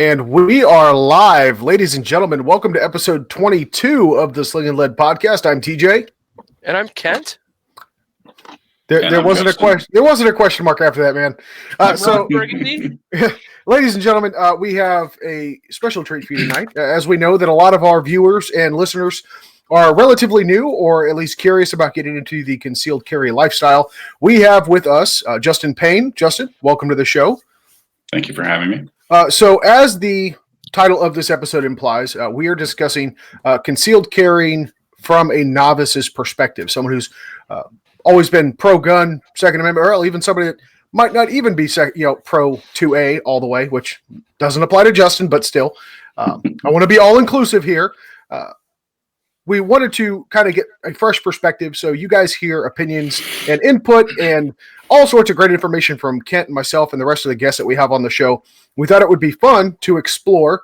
And we are live, ladies and gentlemen. Welcome to episode 22 of the Sling'N podcast. I'm TJ, and I'm Kent. There wasn't a question. There wasn't a question mark after that, man. Ladies and gentlemen, we have a special treat for you tonight. As we know that a lot of our viewers and listeners are relatively new, or at least curious about getting into the concealed carry lifestyle, we have with us Justin Payne. Justin, welcome to the show. Thank you for having me. So as the title of this episode implies, we are discussing concealed carrying from a novice's perspective, someone who's always been pro-gun, Second Amendment, or even somebody that might not even be pro 2A all the way, which doesn't apply to Justin, but still. I want to be all-inclusive here. We wanted to kind of get a fresh perspective, so you guys hear opinions and input and all sorts of great information from Kent and myself and the rest of the guests that we have on the show. We thought it would be fun to explore,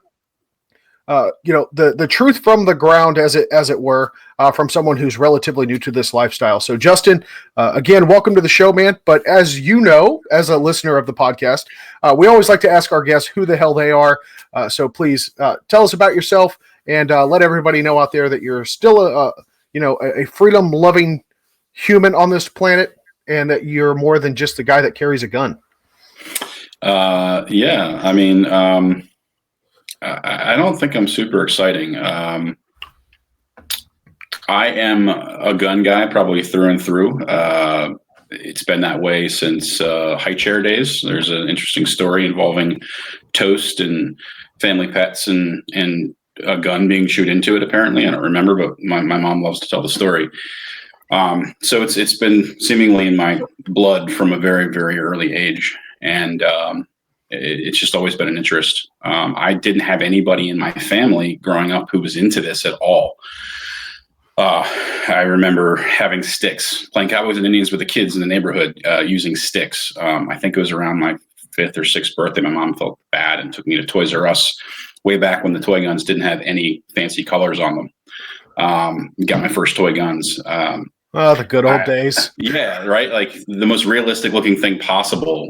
the truth from the ground, as it were, from someone who's relatively new to this lifestyle. So, Justin, again, welcome to the show, man. But as you know, as a listener of the podcast, we always like to ask our guests who the hell they are. So please tell us about yourself and let everybody know out there that you're still a freedom-loving human on this planet, and that you're more than just the guy that carries a gun. I don't think I'm super exciting. I am a gun guy, probably through and through. It's been that way since high chair days. There's an interesting story involving toast and family pets and a gun being chewed into it, apparently. I don't remember, but my mom loves to tell the story. So it's been seemingly in my blood from a very, very early age. And it's just always been an interest. I didn't have anybody in my family growing up who was into this at all. I remember having sticks, playing Cowboys and Indians with the kids in the neighborhood, using sticks. I think it was around my 5th or 6th birthday. My mom felt bad and took me to Toys R Us way back when the toy guns didn't have any fancy colors on them. Got my first toy guns. The good old days. Yeah, right. Like the most realistic looking thing possible.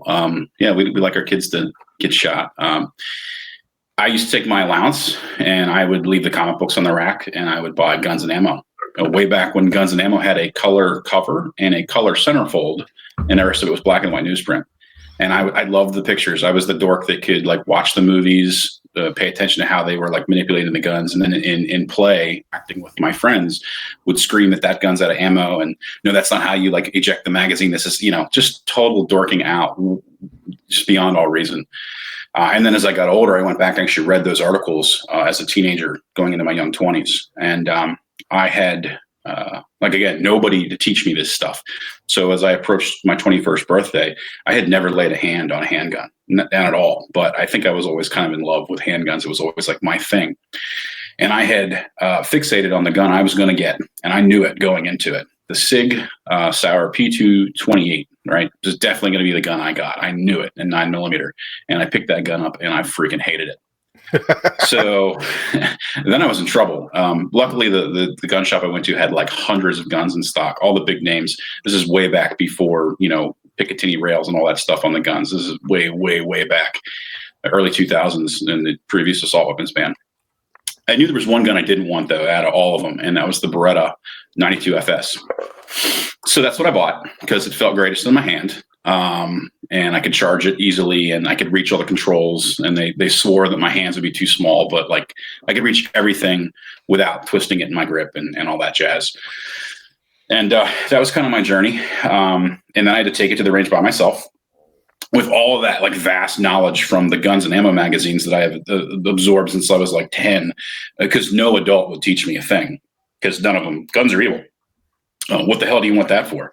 We like our kids to get shot. I used to take my allowance and I would leave the comic books on the rack and I would buy Guns and Ammo. Way back when Guns and Ammo had a color cover and a color centerfold, and the rest of it was black and white newsprint. And I loved the pictures. I was the dork that could watch the movies, pay attention to how they were manipulating the guns, and then in play, acting with my friends, would scream that gun's out of ammo, and no, that's not how you eject the magazine. This is just total dorking out, just beyond all reason. And then as I got older, I went back and actually read those articles as a teenager, going into my young 20s, and I had nobody to teach me this stuff. So as I approached my 21st birthday, I had never laid a hand on a handgun, not at all. But I think I was always kind of in love with handguns. It was always my thing. And I had fixated on the gun I was going to get, and I knew it going into it. The Sig Sauer P228, right? It was definitely going to be the gun I got. I knew it, in 9mm. And I picked that gun up, and I freaking hated it. So then I was in trouble. Luckily, the gun shop I went to had hundreds of guns in stock, all the big names. This is way back before, Picatinny rails and all that stuff on the guns. This is way, way, way back, the early 2000s in the previous assault weapons ban. I knew there was one gun I didn't want, though, out of all of them, and that was the Beretta 92 FS. So that's what I bought because it felt greatest in my hand. And I could charge it easily and I could reach all the controls, and they swore that my hands would be too small, but I could reach everything without twisting it in my grip and all that jazz. And that was kind of my journey. And then I had to take it to the range by myself with all of that vast knowledge from the Guns and Ammo magazines that I have absorbed since I was 10, because no adult would teach me a thing, because none of them, guns are evil. What the hell do you want that for?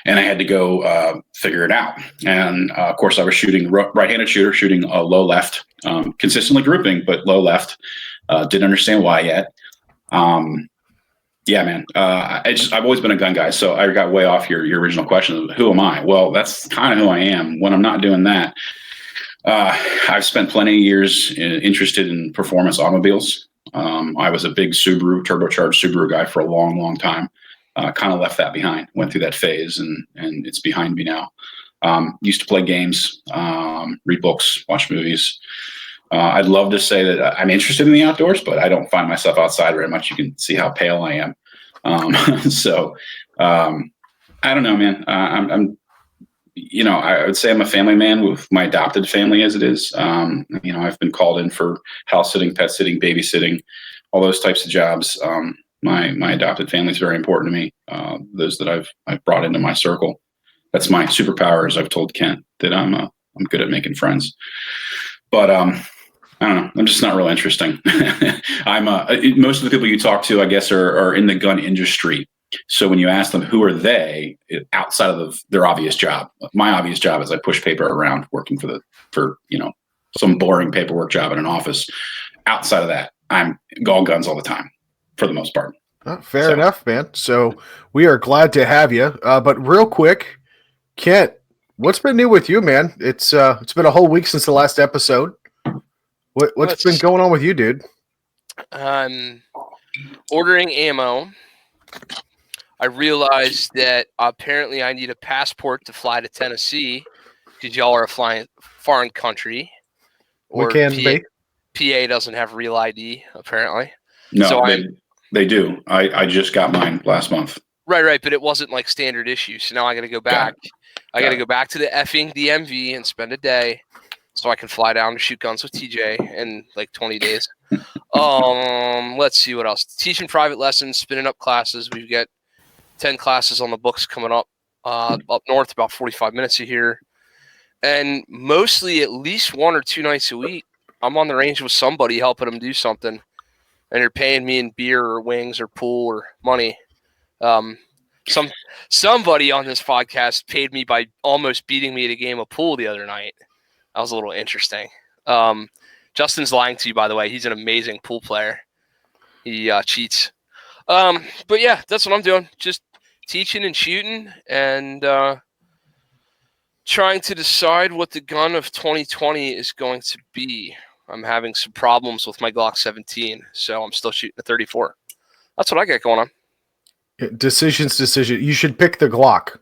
And I had to go figure it out. And of course, I was shooting right-handed shooter, shooting low left, consistently grouping, but low left. Didn't understand why yet. Yeah, man. I've always been a gun guy, so I got way off your original question of who am I? Well, that's kind of who I am. When I'm not doing that, I've spent plenty of years interested in performance automobiles. I was a big turbocharged Subaru guy for a long, long time. Kind of left that behind, went through that phase, and it's behind me now. Used to play games, read books, watch movies. I'd love to say that I'm interested in the outdoors, but I don't find myself outside very much. You can see how pale I am. I don't know, man. I would say I'm a family man with my adopted family as it is. I've been called in for house sitting, pet sitting, babysitting, all those types of jobs. My adopted family is very important to me. Those that I've brought into my circle. That's my superpower, as I've told Kent, that I'm good at making friends. But I don't know. I'm just not real interesting. Most of the people you talk to, I guess, are in the gun industry. So when you ask them who are they outside of their obvious job, my obvious job is I push paper around working for some boring paperwork job in an office. Outside of that, I'm all guns all the time for the most part. Fair enough, man. So we are glad to have you. But real quick, Kent, what's been new with you, man? It's been a whole week since the last episode. What's been going on with you, dude? Ordering ammo. I realized that apparently I need a passport to fly to Tennessee because y'all are a foreign country. Or PA doesn't have real ID, apparently. No, so they do. I just got mine last month. Right, but it wasn't like standard issue. So now I got to go back. I got to go back to the effing DMV and spend a day so I can fly down to shoot guns with TJ in like 20 days. Let's see what else. Teaching private lessons, spinning up classes. We've got 10 classes on the books coming up north, about 45 minutes of here. And mostly at least 1 or 2 nights a week, I'm on the range with somebody helping them do something. And they're paying me in beer or wings or pool or money. Somebody on this podcast paid me by almost beating me at a game of pool the other night. That was a little interesting. Justin's lying to you, by the way. He's an amazing pool player. He cheats. But yeah, that's what I'm doing. Just teaching and shooting and trying to decide what the gun of 2020 is going to be. I'm having some problems with my Glock 17, so I'm still shooting a 34. That's what I got going on. Decision. You should pick the Glock.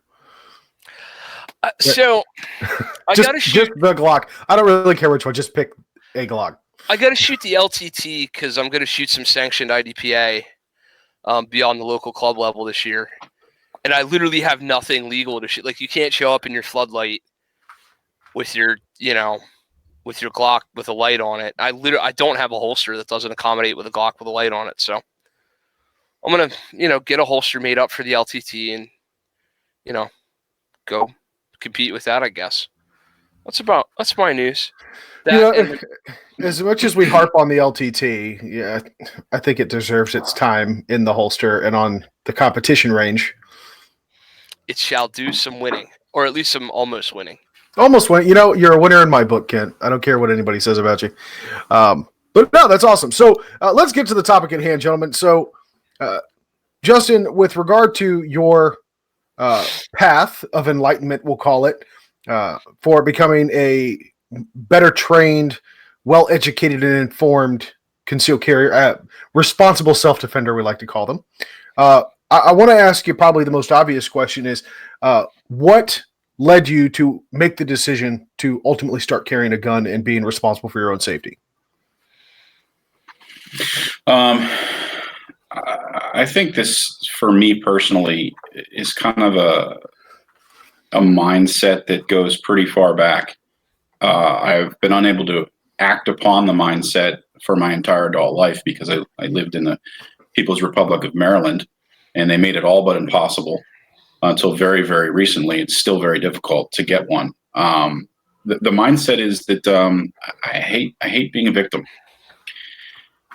I gotta shoot just the Glock. I don't really care which one. Just pick a Glock. I gotta shoot the LTT because I'm gonna shoot some sanctioned IDPA beyond the local club level this year, and I literally have nothing legal to shoot. Like you can't show up in your floodlight with your Glock with a light on it. I don't have a holster that doesn't accommodate with a Glock with a light on it, so I'm gonna get a holster made up for the LTT and go compete with that, I guess. That's my news. As much as we harp on the LTT, yeah, I think it deserves its time in the holster and on the competition range. It shall do some winning, or at least some almost winning. Almost winning. You're a winner in my book, Kent. I don't care what anybody says about you. But no, that's awesome. So let's get to the topic at hand, gentlemen. So, Justin, with regard to your path of enlightenment, we'll call it, for becoming a better trained, well-educated and informed concealed carrier, responsible self-defender, we like to call them. I want to ask you probably the most obvious question is, what led you to make the decision to ultimately start carrying a gun and being responsible for your own safety? I think this, for me personally, is kind of a mindset that goes pretty far back. I've been unable to act upon the mindset for my entire adult life because I lived in the People's Republic of Maryland, and they made it all but impossible until very, very recently. It's still very difficult to get one. The mindset is that I hate being a victim.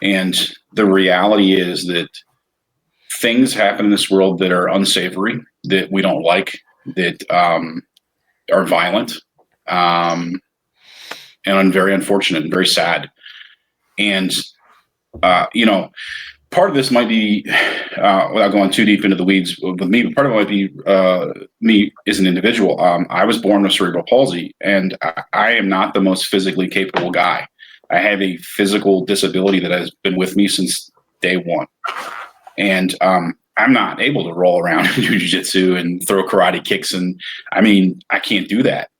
And the reality is that things happen in this world that are unsavory, that we don't like, that are violent, and very unfortunate and very sad. And, part of this might be, without going too deep into the weeds with me, but part of it might be me as an individual. I was born with cerebral palsy, and I am not the most physically capable guy. I have a physical disability that has been with me since day one. And I'm not able to roll around and do jiu-jitsu and throw karate kicks. And I can't do that.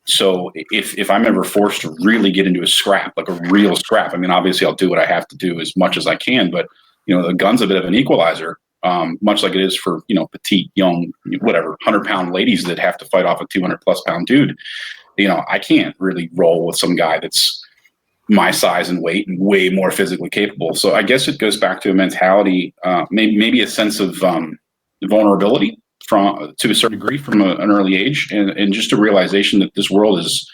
So if I'm ever forced to really get into a scrap, like a real scrap, I mean, obviously I'll do what I have to do as much as I can, but the gun's a bit of an equalizer, much like it is for, petite, young, whatever, 100-pound ladies that have to fight off a 200+ pound dude. I can't really roll with some guy that's my size and weight and way more physically capable. So I guess it goes back to a mentality, maybe a sense of vulnerability to a certain degree from an early age, and just a realization that this world is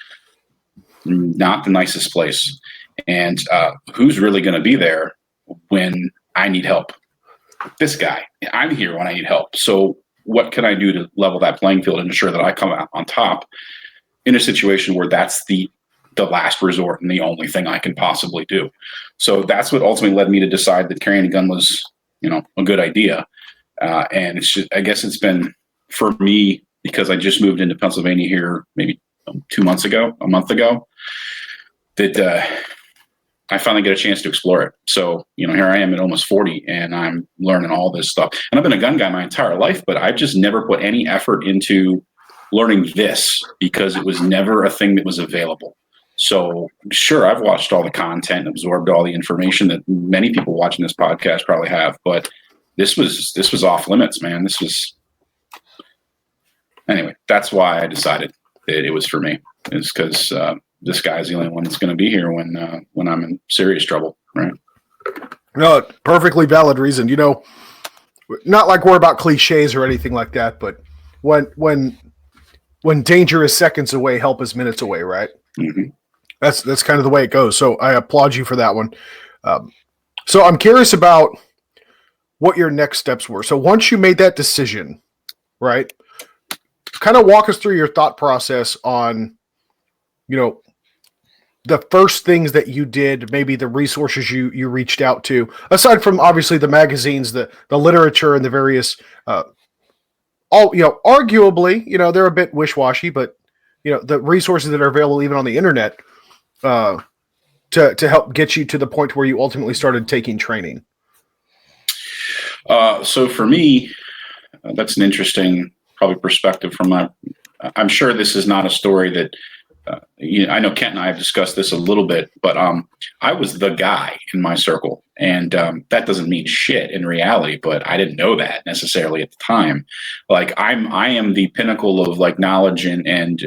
not the nicest place. And who's really going to be there when I need help? This guy. I'm here when I need help. So what can I do to level that playing field and ensure that I come out on top in a situation where that's the last resort and the only thing I can possibly do? So that's what ultimately led me to decide that carrying a gun was, a good idea. And it's just, I guess it's been, for me, because I just moved into Pennsylvania here maybe a month ago, that I finally get a chance to explore it. So, here I am at almost 40 and I'm learning all this stuff. And I've been a gun guy my entire life, but I've just never put any effort into learning this because it was never a thing that was available. So sure, I've watched all the content, absorbed all the information that many people watching this podcast probably have, but this was off limits, man. Anyway, that's why I decided that it was for me. It's because this guy's the only one that's going to be here when I'm in serious trouble, right? No, perfectly valid reason. Not like we're about cliches or anything like that, but when danger is seconds away, help is minutes away, right? Mm-hmm. That's kind of the way it goes. So I applaud you for that one. So I'm curious about what your next steps were. So once you made that decision, right, kind of walk us through your thought process on, the first things that you did, maybe the resources you reached out to, aside from obviously the magazines, the literature, and the various, arguably, they're a bit wish-washy, but the resources that are available even on the internet to help get you to the point where you ultimately started taking training. So for me, that's an interesting probably perspective I'm sure this is not a story that, I know Kent and I have discussed this a little bit, but I was the guy in my circle, and that doesn't mean shit in reality, but I didn't know that necessarily at the time. Like I am the pinnacle of like knowledge and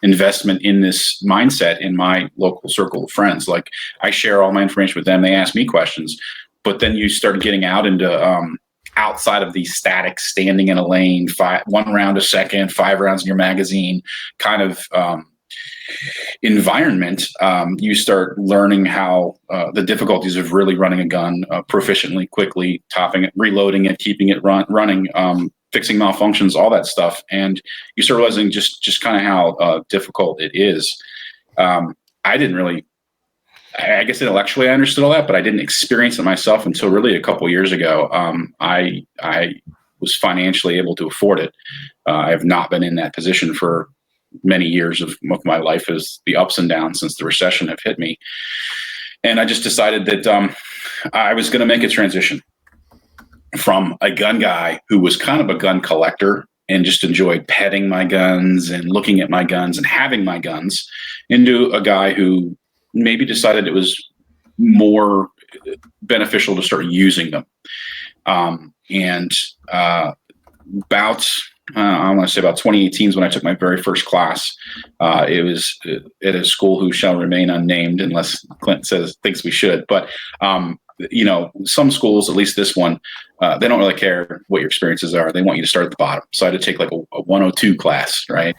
investment in this mindset in my local circle of friends. Like I share all my information with them. They ask me questions, but then you start getting out into outside of the static standing in a lane, 1 round a second, 5 rounds in your magazine kind of environment. You start learning how the difficulties of really running a gun proficiently, quickly, topping it, reloading it, keeping it running, fixing malfunctions, all that stuff. And you start realizing just kind of how difficult it is. I didn't really, I guess intellectually I understood all that, but I didn't experience it myself until really a couple years ago. I was financially able to afford it. I have not been in that position for many years of my life, as the ups and downs since the recession have hit me. And I just decided that I was going to make a transition from a gun guy who was kind of a gun collector and just enjoyed petting my guns and looking at my guns and having my guns, into a guy who maybe decided it was more beneficial to start using them. I want to say about 2018 is when I took my very first class. It was at a school who shall remain unnamed unless Clint thinks we should. But, some schools, at least this one, they don't really care what your experiences are. They want you to start at the bottom. So I had to take like a 102 class, right?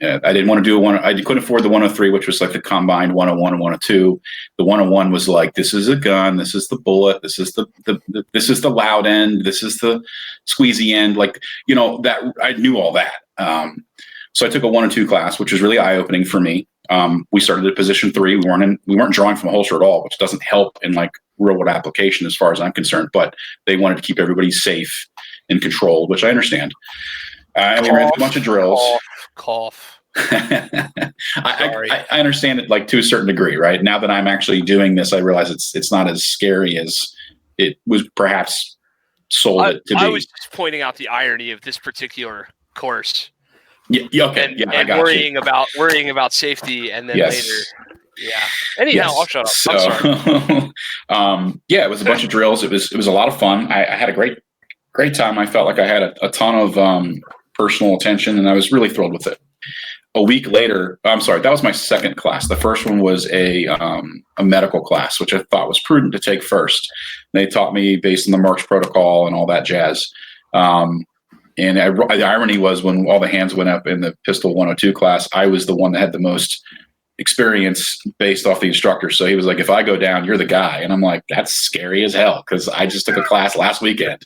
I didn't want to do I couldn't afford the 103, which was like the combined 101 and 102. The 101 was like, this is a gun, this is the bullet, this is this is the loud end, this is the squeezy end. Like, that I knew all that. So I took a 102 class, which was really eye-opening for me. We started at position 3. We weren't drawing from a holster at all, which doesn't help in like real world application as far as I'm concerned, but they wanted to keep everybody safe and controlled, which I understand. And we ran through a bunch of drills. Cough. I understand it like to a certain degree, right? Now that I'm actually doing this, I realize it's not as scary as it was perhaps sold it to be. I was just pointing out the irony of this particular course Yeah, okay. And worrying about safety, and then later. Yeah. Anyhow, I'll shut up. So, I'm sorry. it was a bunch of drills. It was a lot of fun. I had a great time. I felt like I had a ton of personal attention, and I was really thrilled with it. A week later, that was my second class. The first one was a medical class, which I thought was prudent to take first. They taught me based on the Merck's protocol and all that jazz. And the irony was, when all the hands went up in the Pistol 102 class, I was the one that had the most experience based off the instructor. So he was like, if I go down, you're the guy. And I'm like, that's scary as hell, because I just took a class last weekend.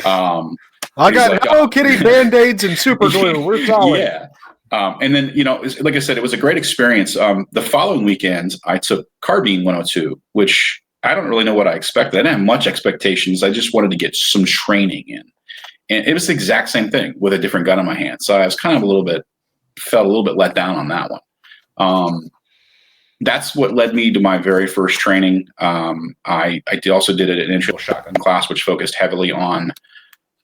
I got Hello Kitty Band-Aids and super glue. We're solid. Yeah. And then, like I said, it was a great experience. The following weekend, I took Carbine 102, which I don't really know what I expected. I didn't have much expectations. I just wanted to get some training in. And it was the exact same thing with a different gun in my hand. So I was kind of felt a little bit let down on that one. That's what led me to my very first training. I also did an intro shotgun class, which focused heavily on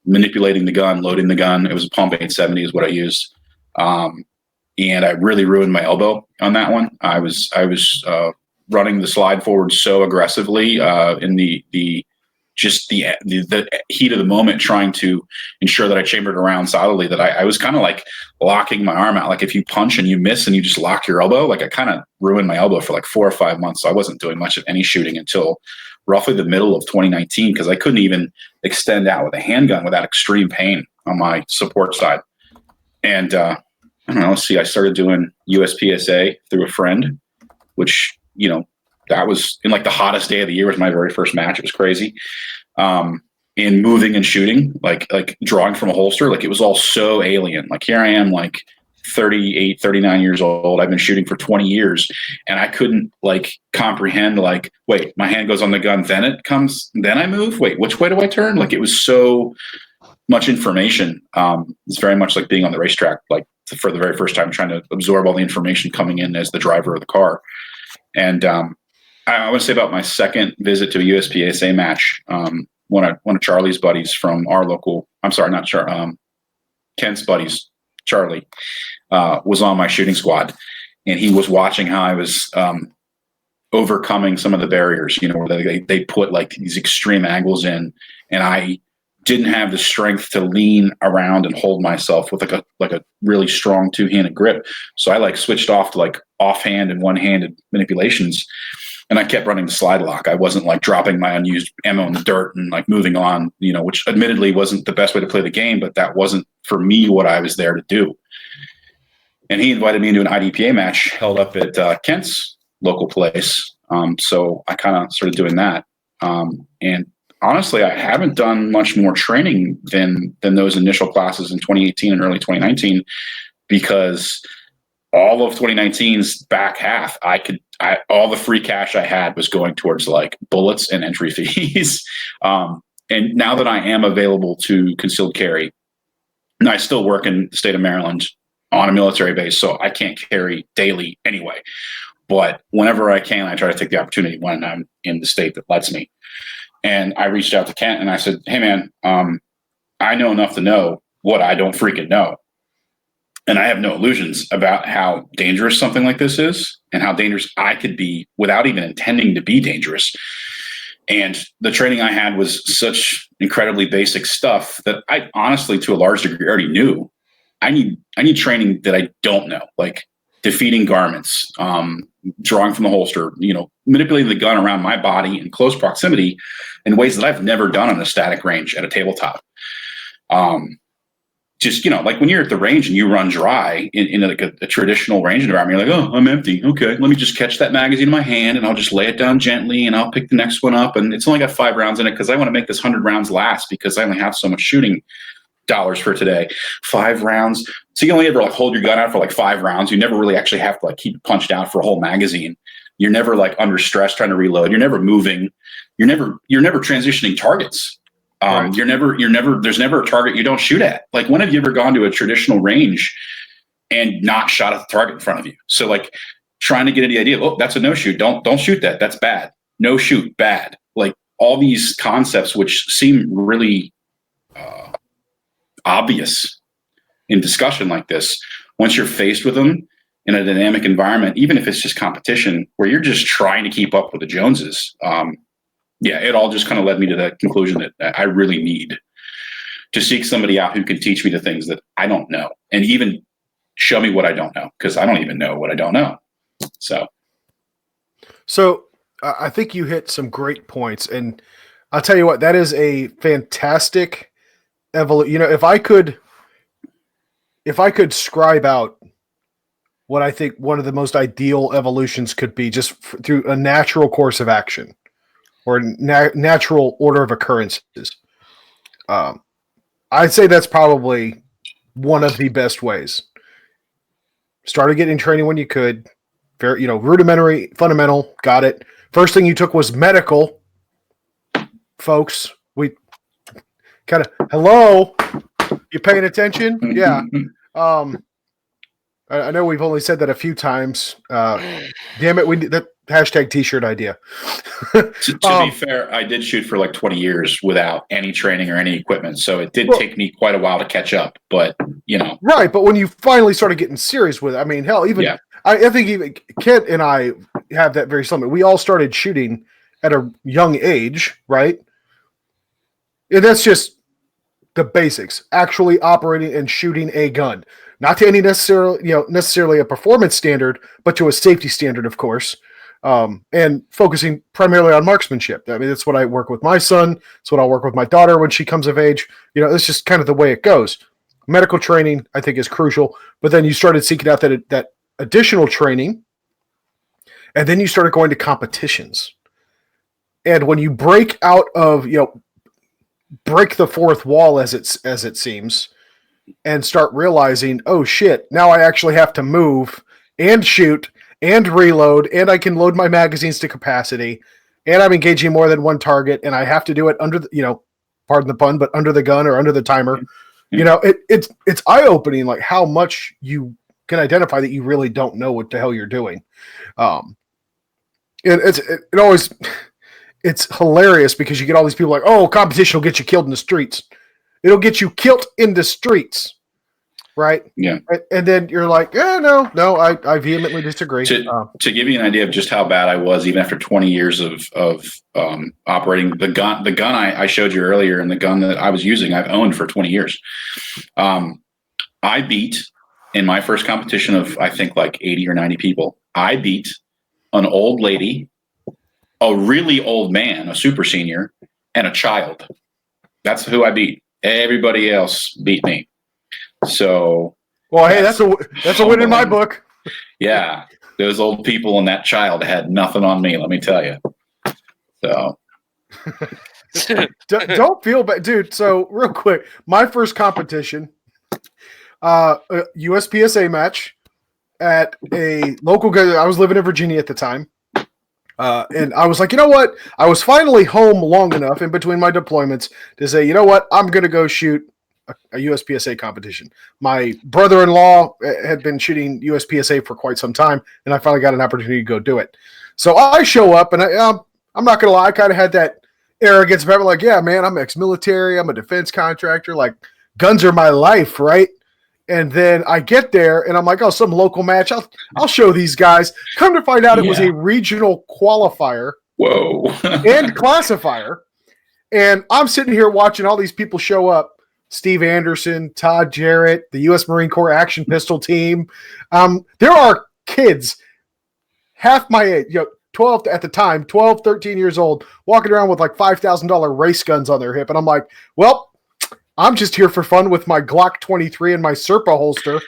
manipulating the gun, loading the gun. It was a Pump 870 is what I used. And I really ruined my elbow on that one. I was running the slide forward so aggressively in the heat of the moment, trying to ensure that I chambered around solidly, that I was kind of like locking my arm out. Like if you punch and you miss and you just lock your elbow, like I kind of ruined my elbow for like 4 or 5 months. So I wasn't doing much of any shooting until roughly the middle of 2019, because I couldn't even extend out with a handgun without extreme pain on my support side. And I don't know, I started doing USPSA through a friend, which, that was in like the hottest day of the year. Was my very first match. It was crazy. In moving and shooting, like drawing from a holster, like it was all so alien. Like here I am, like 38, 39 years old. I've been shooting for 20 years, and I couldn't like comprehend, like, wait, my hand goes on the gun, then it comes, then I move. Wait, which way do I turn? Like it was so much information. It's very much like being on the racetrack, like for the very first time, trying to absorb all the information coming in as the driver of the car. And I want to say about my second visit to a USPSA match. One of Charlie's buddies from our local, Kent's buddies, Charlie, was on my shooting squad, and he was watching how I was overcoming some of the barriers, where they put like these extreme angles in, and I didn't have the strength to lean around and hold myself with like a really strong two-handed grip. So I like switched off to like offhand and one-handed manipulations. And I kept running the slide lock. I wasn't like dropping my unused ammo in the dirt and like moving on, which admittedly wasn't the best way to play the game, but that wasn't for me what I was there to do. And he invited me into an IDPA match held up at Kent's local place. So I kind of started doing that. And honestly, I haven't done much more training than those initial classes in 2018 and early 2019, because all of 2019's back half, all the free cash I had was going towards like bullets and entry fees. And now that I am available to concealed carry, and I still work in the state of Maryland on a military base, so I can't carry daily anyway. But whenever I can, I try to take the opportunity when I'm in the state that lets me. And I reached out to Kent and I said, hey man, I know enough to know what I don't freaking know. And I have no illusions about how dangerous something like this is and how dangerous I could be without even intending to be dangerous. And the training I had was such incredibly basic stuff that I honestly, to a large degree, already knew. I need training that I don't know, like defeating garments, drawing from the holster, manipulating the gun around my body in close proximity in ways that I've never done on a static range at a tabletop. Just, like when you're at the range and you run dry in like a traditional range environment, you're like, oh, I'm empty. Okay, let me just catch that magazine in my hand and I'll just lay it down gently and I'll pick the next one up. And it's only got 5 rounds in it because I want to make this 100 rounds last because I only have so much shooting dollars for today. 5 rounds. So you only ever like hold your gun out for like 5 rounds. You never really actually have to like keep it punched out for a whole magazine. You're never like under stress trying to reload. You're never moving. You're never transitioning targets. Right. There's never a target you don't shoot at. Like, when have you ever gone to a traditional range and not shot at the target in front of you? So like trying to get into the idea of, oh, that's a no shoot. Don't shoot that. That's bad. No shoot, bad. Like all these concepts, which seem really obvious in discussion like this, once you're faced with them in a dynamic environment, even if it's just competition where you're just trying to keep up with the Joneses, it all just kind of led me to that conclusion that I really need to seek somebody out who can teach me the things that I don't know and even show me what I don't know, because I don't even know what I don't know. So I think you hit some great points, and I'll tell you what, that is a fantastic evolution. You know, if I could scribe out what I think one of the most ideal evolutions could be just through a natural course of action or natural order of occurrences, I'd say that's probably one of the best ways. Started getting training when you could, very, rudimentary, fundamental, got it. First thing you took was medical, folks. We kind of, hello, you paying attention? Yeah. I know we've only said that a few times. Damn it, we need that hashtag T-shirt idea. To be fair, I did shoot for like 20 years without any training or any equipment, so it did take me quite a while to catch up. But right. But when you finally started getting serious with it, I mean, hell, I think even Kent and I have that very similar. We all started shooting at a young age, right? And that's just the basics: actually operating and shooting a gun. Not to any necessarily a performance standard, but to a safety standard, of course, and focusing primarily on marksmanship. I mean, that's what I work with my son. It's what I'll work with my daughter when she comes of age. It's just kind of the way it goes. Medical training, I think, is crucial. But then you started seeking out that additional training, and then you started going to competitions. And when you break out of, break the fourth wall, as it seems, and start realizing, oh shit, now I actually have to move and shoot and reload, and I can load my magazines to capacity, and I'm engaging more than one target, and I have to do it under the, pardon the pun, but under the gun or under the timer. It's eye-opening, like how much you can identify that you really don't know what the hell you're doing. It's hilarious because you get all these people like, oh, competition will get you killed in the streets. It'll get you killed in the streets, right? Yeah. And then you're like, no, I vehemently disagree. To give you an idea of just how bad I was, even after 20 years of operating the gun I showed you earlier, and the gun that I was using, I've owned for 20 years. I beat, in my first competition of, I think, like 80 or 90 people, I beat an old lady, a really old man, a super senior, and a child. That's who I beat. Everybody else beat me. So, well, hey, that's a win in my book. Yeah, those old people and that child had nothing on me, let me tell you. So, don't feel bad, dude. So, real quick, my first competition, a USPSA match at a local guy. I was living in Virginia at the time. And I was like, you know what? I was finally home long enough in between my deployments to say, you know what? I'm going to go shoot a USPSA competition. My brother-in-law had been shooting USPSA for quite some time, and I finally got an opportunity to go do it. So I show up, and I'm not going to lie, I kind of had that arrogance about like, yeah, man, I'm ex-military. I'm a defense contractor. Like, guns are my life, right? And then I get there, and I'm like, oh, some local match. I'll show these guys. Come to find out, it was a regional qualifier. Whoa. And classifier. And I'm sitting here watching all these people show up. Steve Anderson, Todd Jarrett, the U.S. Marine Corps Action Pistol Team. There are kids half my age, 12 at the time, 12, 13 years old, walking around with like $5,000 race guns on their hip. And I'm like, well, I'm just here for fun with my Glock 23 and my Serpa holster.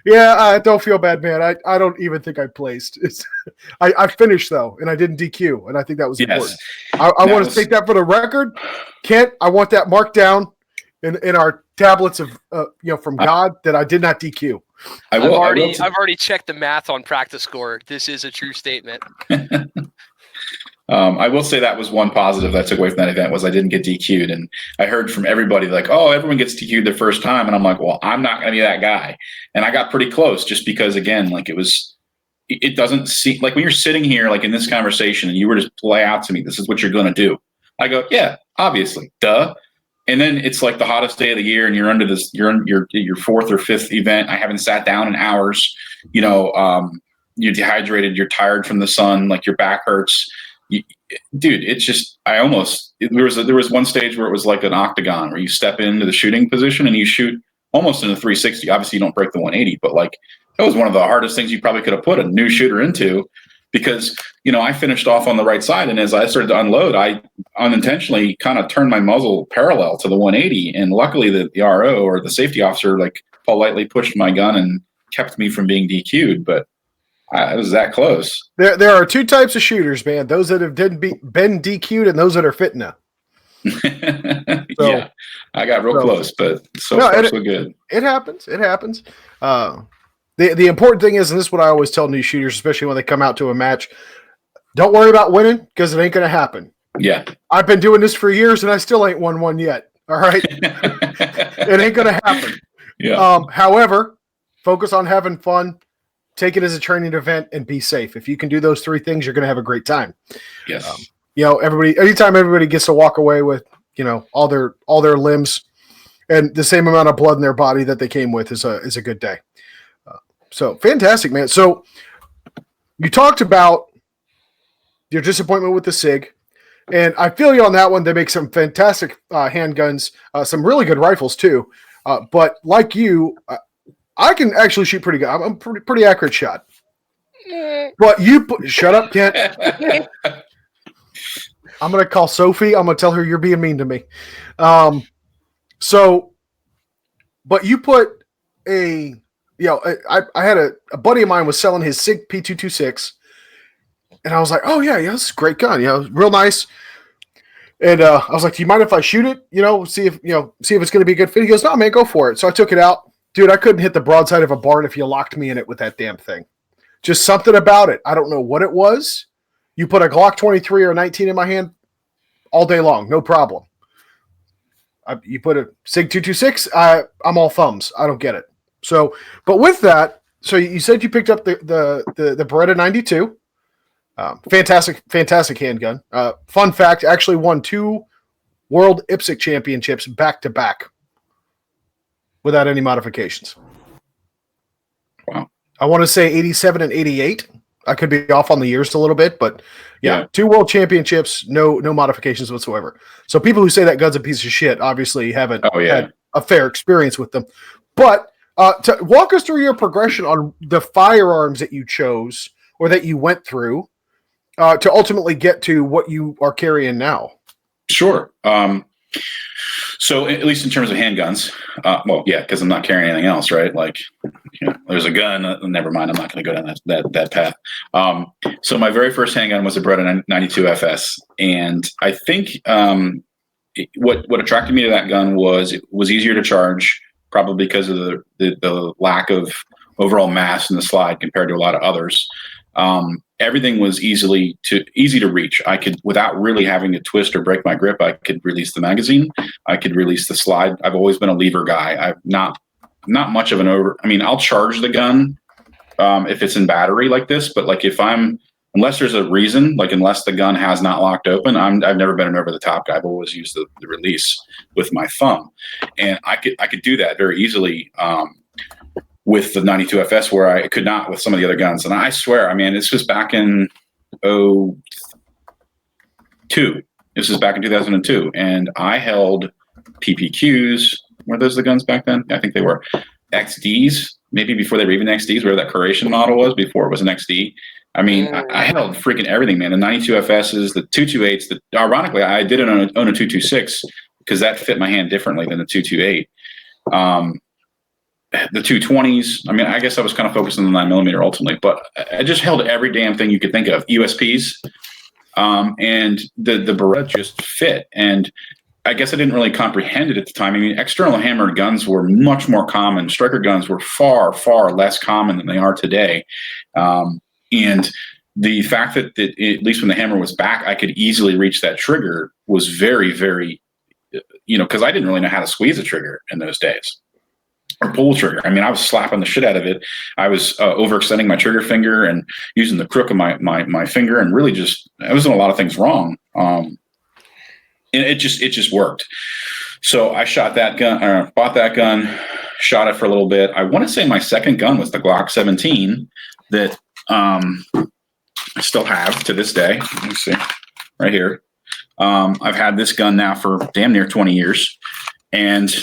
Yeah, don't feel bad, man. I don't even think I placed. I finished, though, and I didn't DQ, and I think that was important. I want to take that for the record. Kent, I want that marked down in our tablets of from God that I did not DQ. I've already checked the math on practice score. This is a true statement. I will say that was one positive that I took away from that event was I didn't get DQ'd. And I heard from everybody like, oh, everyone gets DQ'd their first time. And I'm like, well, I'm not going to be that guy. And I got pretty close just because, again, like it doesn't seem like when you're sitting here, like in this conversation and you were to lay out to me, this is what you're going to do. I go, yeah, obviously, duh. And then it's like the hottest day of the year, and you're under this. You're in your fourth or fifth event. I haven't sat down in hours. You're dehydrated. You're tired from the sun. Like your back hurts. Dude, it's just. There was one stage where it was like an octagon where you step into the shooting position and you shoot almost in a 360. Obviously, you don't break the 180, but like that was one of the hardest things you probably could have put a new shooter into. Because, I finished off on the right side, and as I started to unload, I unintentionally kind of turned my muzzle parallel to the 180. And luckily the RO or the safety officer, like, politely pushed my gun and kept me from being DQ'd. But I was that close. There are two types of shooters, man. Those that have been DQ'd and those that are fit now. Yeah, I got real close, but so good. It happens. The important thing is, and this is what I always tell new shooters, especially when they come out to a match, don't worry about winning because it ain't going to happen. Yeah. I've been doing this for years and I still ain't won one yet. All right. It ain't going to happen. Yeah. However, focus on having fun, take it as a training event, and be safe. If you can do those three things, you're going to have a great time. Yes. Anytime everybody gets to walk away with, all their limbs and the same amount of blood in their body that they came with is a good day. So fantastic, man. So you talked about your disappointment with the SIG, and I feel you on that one. They make some fantastic handguns, some really good rifles too. But like you, I can actually shoot pretty good. I'm a pretty accurate shot. But shut up, Kent. I'm going to call Sophie. I'm going to tell her you're being mean to me. But you put I had a buddy of mine was selling his SIG P226, and I was like, oh yeah, this is a great gun, real nice. And I was like, do you mind if I shoot it? See if it's going to be a good fit. He goes, no, man, go for it. So I took it out. Dude, I couldn't hit the broadside of a barn if you locked me in it with that damn thing. Just something about it. I don't know what it was. You put a Glock 23 or 19 in my hand all day long, no problem. You put a SIG 226, I'm all thumbs. I don't get it. So, but with that, so you said you picked up the Beretta 92. Fantastic handgun. Fun fact, actually won 2 World IPSC championships back to back without any modifications. Wow. I want to say 87 and 88. I could be off on the years a little bit, but yeah. 2 world championships, no modifications whatsoever. So people who say that gun's a piece of shit obviously haven't had a fair experience with them. But to walk us through your progression on the firearms that you chose or that you went through to ultimately get to what you are carrying now. Sure. So at least in terms of handguns, because I'm not carrying anything else, right? Like, there's a gun. Never mind. I'm not going to go down that path. So my very first handgun was a Beretta 92 FS, and I think what attracted me to that gun was it was easier to charge. Probably because of the lack of overall mass in the slide compared to a lot of others. Everything was easy to reach. I could, without really having to twist or break my grip, I could release the magazine. I could release the slide. I've always been a lever guy. I've not much of an I'll charge the gun if it's in battery like this, but like unless there's a reason, like unless the gun has not locked open, I've never been an over the top guy. I've always used the release with my thumb, and I could do that very easily with the 92 FS where I could not with some of the other guns. And I swear, this was back in 2002. This was back in 2002, and I held PPQs. Were those the guns back then? I think they were XDs, maybe before they were even XDs. Whatever that Croatian model was before it was an XD. I held freaking everything, man. The 92 FSs, the 228s. Ironically, I didn't own a 226 because that fit my hand differently than the 228. The 220s. I guess I was kind of focused on the 9mm ultimately, but I just held every damn thing you could think of. USPs, and the Beretta just fit. And I guess I didn't really comprehend it at the time. External hammered guns were much more common. Striker guns were far, far less common than they are today. And the fact that at least when the hammer was back, I could easily reach that trigger was very, very, because I didn't really know how to squeeze a trigger in those days or pull the trigger. I was slapping the shit out of it. I was overextending my trigger finger and using the crook of my finger, and really I was doing a lot of things wrong. And it just worked. So I shot that gun, or bought that gun, shot it for a little bit. I want to say my second gun was the Glock 17 that I still have to this day. Let me see, right here. I've had this gun now for damn near 20 years. And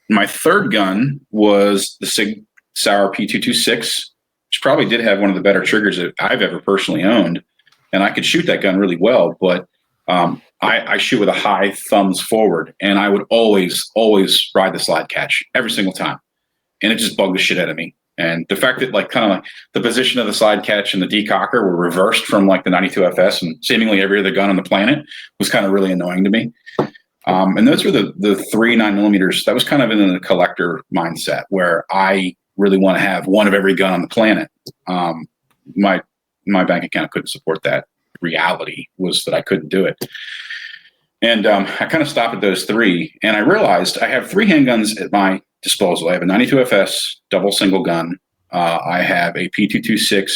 my third gun was the Sig Sauer P226, which probably did have one of the better triggers that I've ever personally owned. And I could shoot that gun really well, but I shoot with a high thumbs forward, and I would always ride the slide catch every single time. And it just bugged the shit out of me. And the fact that kind of the position of the slide catch and the decocker were reversed from like the 92FS and seemingly every other gun on the planet was kind of really annoying to me. And those were the 3 9mm. That was kind of in the collector mindset where I really want to have one of every gun on the planet. My bank account couldn't support that. Reality was that I couldn't do it. And I kind of stopped at those 3, and I realized I have 3 handguns at my disposal. I have a 92FS double single gun. I have a P226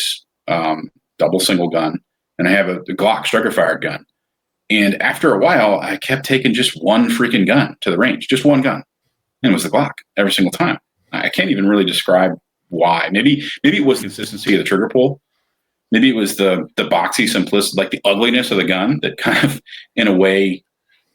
double single gun, and I have a Glock striker fired gun. And after a while, I kept taking just one freaking gun to the range, just one gun, and it was the Glock every single time. I can't even really describe why. Maybe it was consistency of the trigger pull. Maybe it was the boxy simplicity, like the ugliness of the gun that kind of, in a way,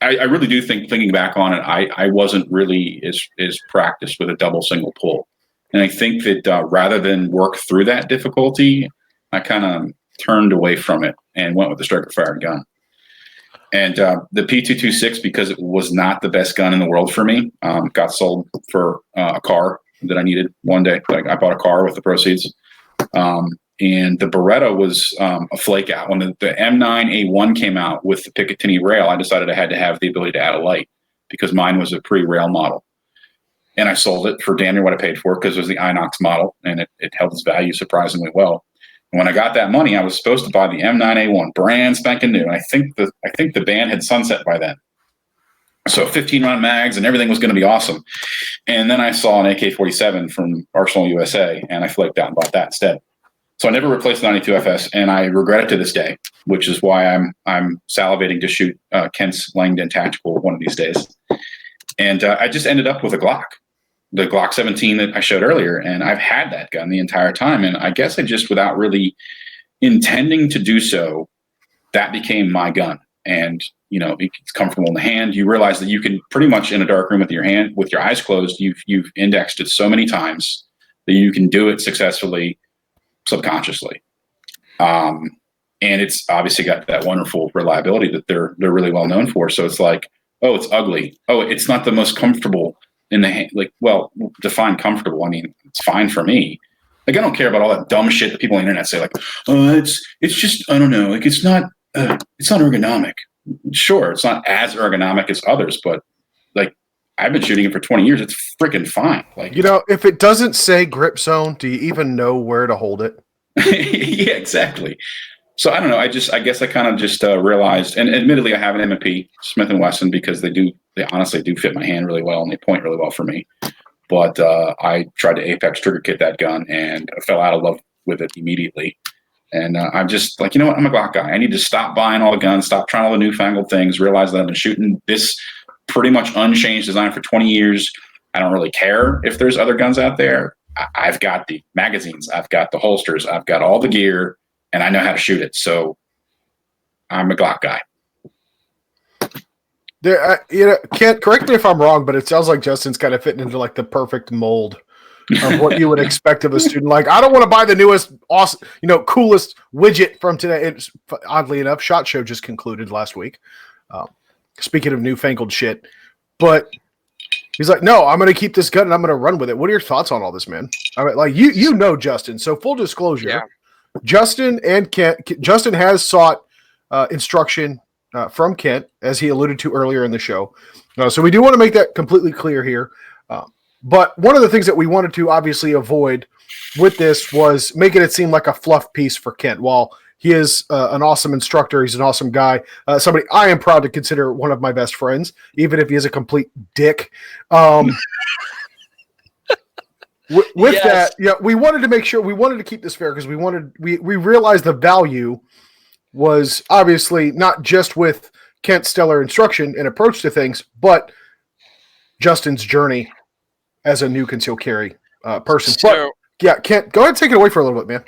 I really do think, thinking back on it, I wasn't really as practiced with a double single pull. And I think that rather than work through that difficulty, I kind of turned away from it and went with the striker fired gun. And the P226, because it was not the best gun in the world for me, got sold for a car that I needed one day. Like I bought a car with the proceeds. And the Beretta was a flake out. When the M9A1 came out with the Picatinny rail, I decided I had to have the ability to add a light because mine was a pre-rail model. And I sold it for damn near what I paid for it because it was the Inox model, and it held its value surprisingly well. And when I got that money, I was supposed to buy the M9A1, brand spanking new. And I think the band had sunset by then. So 15-round mags and everything was going to be awesome. And then I saw an AK-47 from Arsenal USA, and I flaked out and bought that instead. So I never replaced the 92FS, and I regret it to this day, which is why I'm salivating to shoot Kent's Sling'N tactical one of these days. And I just ended up with a Glock, the Glock 17 that I showed earlier, and I've had that gun the entire time. And I guess I just, without really intending to do so, that became my gun. And it's comfortable in the hand. You realize that you can pretty much, in a dark room with your eyes closed, you've indexed it so many times that you can do it successfully subconsciously. And it's obviously got that wonderful reliability that they're really well known for. So it's like, oh, it's ugly. Oh, it's not the most comfortable in the hand. Like, well, define comfortable. I mean, it's fine for me. Like, I don't care about all that dumb shit that people on the internet say, like, oh, it's just, I don't know. Like, it's not ergonomic. Sure. It's not as ergonomic as others, but like, I've been shooting it for 20 years. It's freaking fine. Like, if it doesn't say grip zone, do you even know where to hold it? Yeah, exactly. So I don't know. I guess I kind of just realized, and admittedly, I have an M&P Smith & Wesson because they honestly do fit my hand really well and they point really well for me. But I tried to Apex trigger kit that gun and I fell out of love with it immediately. And I'm just like, you know what? I'm a Glock guy. I need to stop buying all the guns, stop trying all the newfangled things, realize that I've been shooting this pretty much unchanged design for 20 years. I don't really care if there's other guns out there. I've got the magazines, I've got the holsters, I've got all the gear, and I know how to shoot it. So I'm a Glock guy. Kent, correct me if I'm wrong, but it sounds like Justin's kind of fitting into like the perfect mold of what you would expect of a student. Like, I don't want to buy the newest, awesome, coolest widget from today. It's oddly enough, SHOT Show just concluded last week. Speaking of newfangled shit, but he's like, no, I'm going to keep this gun and I'm going to run with it. What are your thoughts on all this, man? I mean, like Justin. So full disclosure, yeah. Justin has sought instruction from Kent, as he alluded to earlier in the show. So we do want to make that completely clear here. But one of the things that we wanted to obviously avoid with this was making it seem like a fluff piece for Kent. While he is an awesome instructor, he's an awesome guy, somebody I am proud to consider one of my best friends, even if he is a complete dick. With that, yeah, we wanted to make sure, we wanted to keep this fair because we realized the value was obviously not just with Kent's stellar instruction and approach to things, but Justin's journey as a new concealed carry person. So, yeah, Kent, go ahead and take it away for a little bit, man.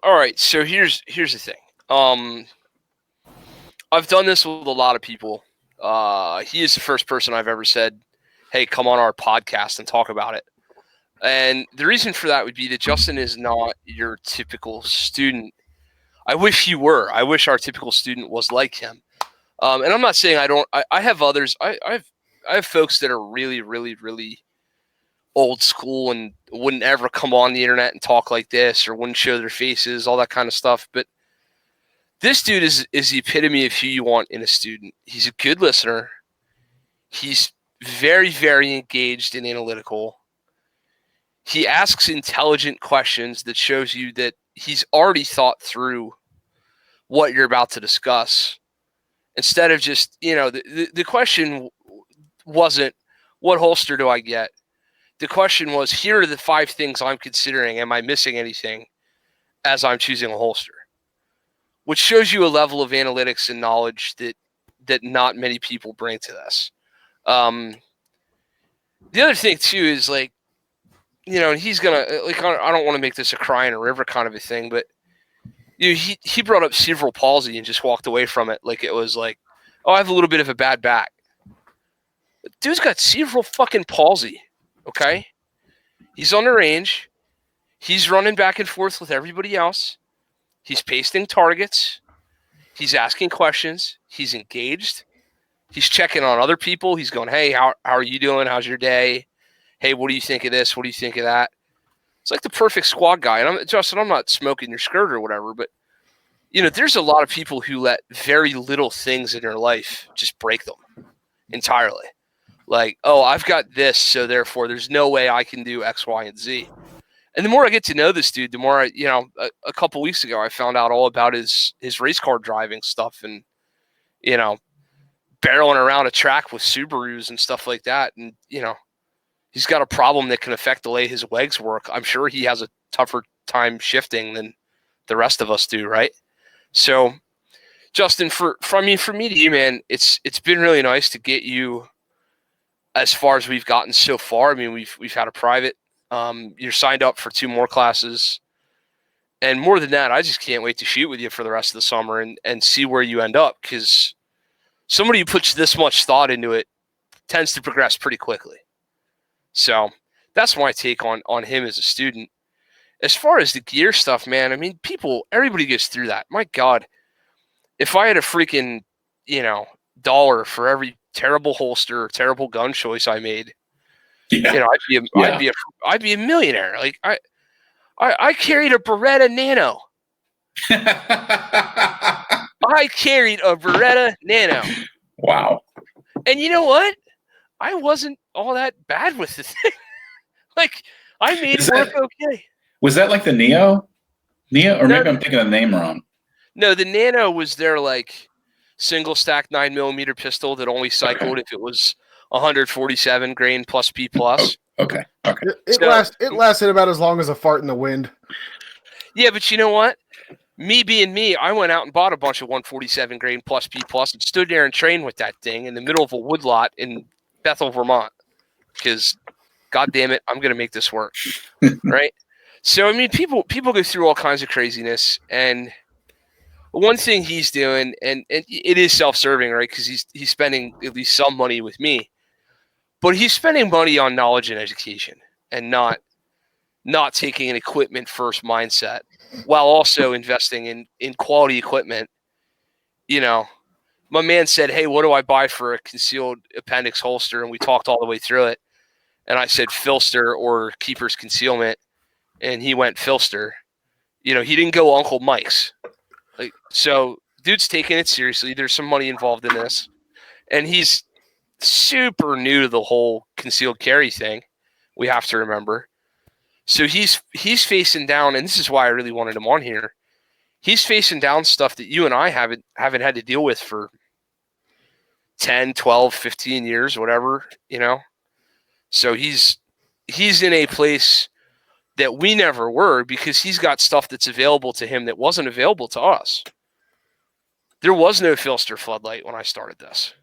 All right. So here's the thing. I've done this with a lot of people. He is the first person I've ever said, "Hey, come on our podcast and talk about it." And the reason for that would be that Justin is not your typical student. I wish he were. I wish our typical student was like him. And I'm not saying I don't. I have others. I have folks that are really, really, really old school and wouldn't ever come on the internet and talk like this, or wouldn't show their faces, all that kind of stuff. But this dude is the epitome of who you want in a student. He's a good listener. He's very, very engaged and analytical. He asks intelligent questions that shows you that he's already thought through what you're about to discuss. Instead of just, the question wasn't, what holster do I get? The question was, here are the 5 things I'm considering. Am I missing anything as I'm choosing a holster? Which shows you a level of analytics and knowledge that not many people bring to this. The other thing, too, is like, he's going to, like, I don't want to make this a cry in a river kind of a thing, but he brought up cerebral palsy and just walked away from it like it was like, oh, I have a little bit of a bad back. Dude's got cerebral fucking palsy, okay? He's on the range. He's running back and forth with everybody else. He's pasting targets. He's asking questions. He's engaged. He's checking on other people. He's going, hey, how are you doing? How's your day? Hey, what do you think of this? What do you think of that? It's like the perfect squad guy. And Justin, I'm not smoking your skirt or whatever, but there's a lot of people who let very little things in their life just break them entirely. Like, oh, I've got this, so therefore there's no way I can do X, Y, and Z. And the more I get to know this dude, the more a couple weeks ago, I found out all about his race car driving stuff and, barreling around a track with Subarus and stuff like that. And, he's got a problem that can affect the way his legs work. I'm sure he has a tougher time shifting than the rest of us do, right? So, Justin, for me to you, man, it's been really nice to get you as far as we've gotten so far. I mean, we've had a private. You're signed up for 2 more classes. And more than that, I just can't wait to shoot with you for the rest of the summer and see where you end up, because somebody who puts this much thought into it tends to progress pretty quickly. So that's my take on him as a student. As far as the gear stuff, man, I mean, everybody gets through that. My God, if I had a freaking, dollar for every terrible holster or terrible gun choice I made, I'd be a millionaire. Like I carried a Beretta Nano. I carried a Beretta Nano. Wow. And you know what? I wasn't all that bad with the thing. Like, I made it work okay. Was that like the Neo? Or maybe I'm thinking the name wrong. No, the Nano was their like single stack 9mm pistol that only cycled if it was 147 grain plus P plus. Oh, okay. It lasted about as long as a fart in the wind. Yeah, but you know what? Me being me, I went out and bought a bunch of 147 grain plus P plus and stood there and trained with that thing in the middle of a woodlot in Bethel, Vermont, because God damn it, I'm going to make this work. Right? So, I mean, people go through all kinds of craziness, and one thing he's doing, and it is self-serving, right? Because he's spending at least some money with me, but he's spending money on knowledge and education, and not taking an equipment first mindset, while also investing in quality equipment. My man said, hey, what do I buy for a concealed appendix holster? And we talked all the way through it. And I said, Filster or Keeper's Concealment. And he went Filster. He didn't go Uncle Mike's. So dude's taking it seriously. There's some money involved in this. And he's super new to the whole concealed carry thing. We have to remember. So he's facing down, and this is why I really wanted him on here. He's facing down stuff that you and I haven't had to deal with for 10, 12, 15 years, whatever, So he's in a place that we never were, because he's got stuff that's available to him that wasn't available to us. There was no Filster floodlight when I started this,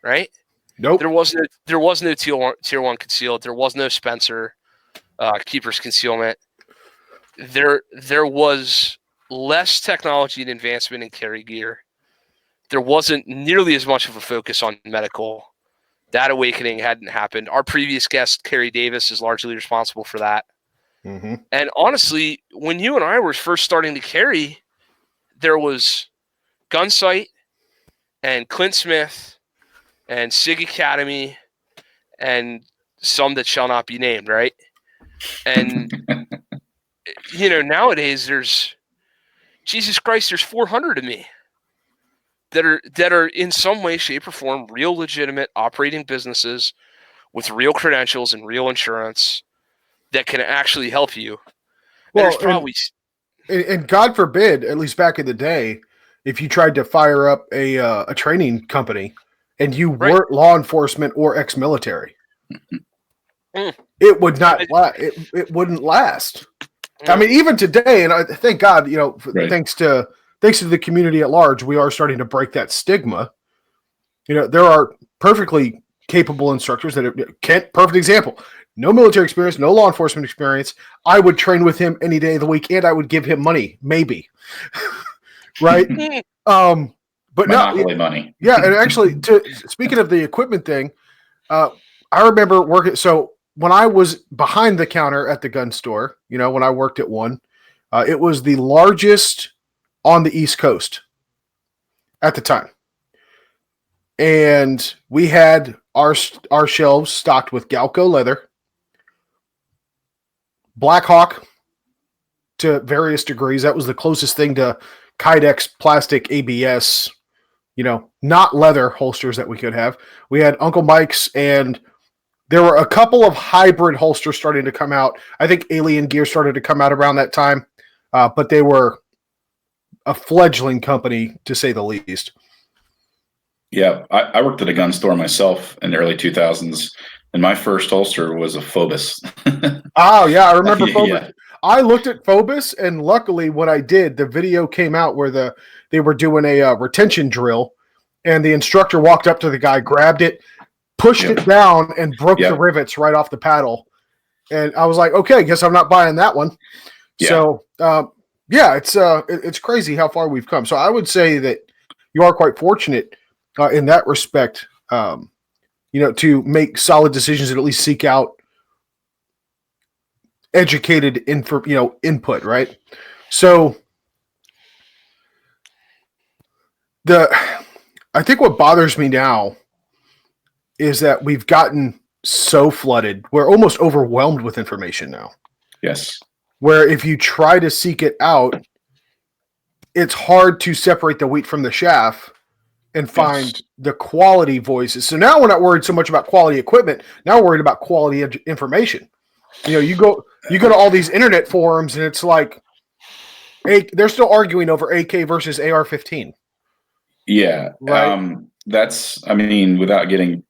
right? Nope. There was no tier one concealed. There was no Spencer keeper's concealment. There was less technology and advancement in carry gear. There wasn't nearly as much of a focus on medical. That awakening hadn't happened. Our previous guest, Kerry Davis, is largely responsible for that. Mm-hmm. And honestly, when you and I were first starting to carry, there was Gunsight and Clint Smith and SIG Academy and some that shall not be named, right? And, nowadays there's, Jesus Christ, there's 400 of me that are in some way, shape, or form real legitimate operating businesses with real credentials and real insurance that can actually help you. Well, there's probably and God forbid, at least back in the day, if you tried to fire up a training company and you weren't law enforcement or ex-military, it would not. It wouldn't last. I mean, even today, and I thank God, thanks to the community at large, we are starting to break that stigma. There are perfectly capable instructors perfect example. No military experience, no law enforcement experience. I would train with him any day of the week, and I would give him money, maybe. Right? But Monopoly money. Yeah, and actually, speaking of the equipment thing, I remember working. So when I was behind the counter at the gun store, when I worked at one, it was the largest on the East Coast at the time. And we had our shelves stocked with Galco leather, Blackhawk to various degrees. That was the closest thing to Kydex plastic ABS, not leather holsters that we could have. We had Uncle Mike's, and there were a couple of hybrid holsters starting to come out. I think Alien Gear started to come out around that time, but they were a fledgling company, to say the least. Yeah, I worked at a gun store myself in the early 2000s, and my first holster was a Phobos. Oh, yeah, I remember Phobos. Yeah. I looked at Phobos, and luckily what I did, the video came out where they were doing a retention drill, and the instructor walked up to the guy, grabbed it, pushed it down, and broke the rivets right off the paddle. And I was like, okay, guess I'm not buying that one. Yeah. So, it's crazy how far we've come. So I would say that you are quite fortunate in that respect, to make solid decisions and at least seek out educated input, right? So I think what bothers me now is that we've gotten so flooded. We're almost overwhelmed with information now. Yes. Where if you try to seek it out, it's hard to separate the wheat from the chaff and find the quality voices. So now we're not worried so much about quality equipment. Now we're worried about quality information. You go to all these internet forums, and it's like they're still arguing over AK versus AR-15. Yeah. Right. Without getting,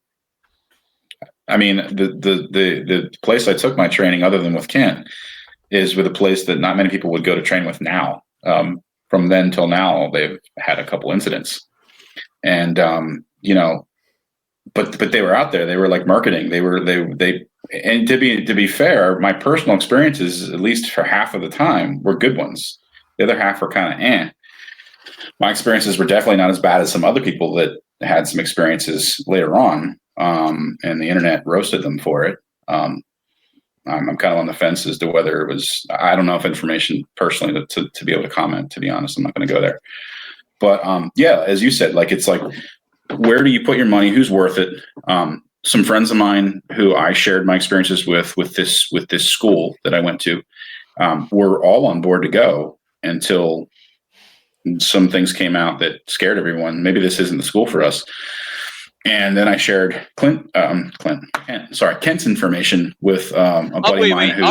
the place I took my training, other than with Kent, is with a place that not many people would go to train with now. From then till now, they've had a couple incidents. And but they were out there. They were like marketing. And to be fair, my personal experiences, at least for half of the time, were good ones. The other half were kind of My experiences were definitely not as bad as some other people that had some experiences later on, and the internet roasted them for it. I'm kind of on the fence as to whether it was. I don't know if information personally to be able to comment. To be honest, I'm not going to go there. But as you said, it's like, where do you put your money? Who's worth it? Some friends of mine who I shared my experiences with this school that I went to were all on board to go until some things came out that scared everyone. Maybe this isn't the school for us. And then I shared Kent's information with a buddy of mine.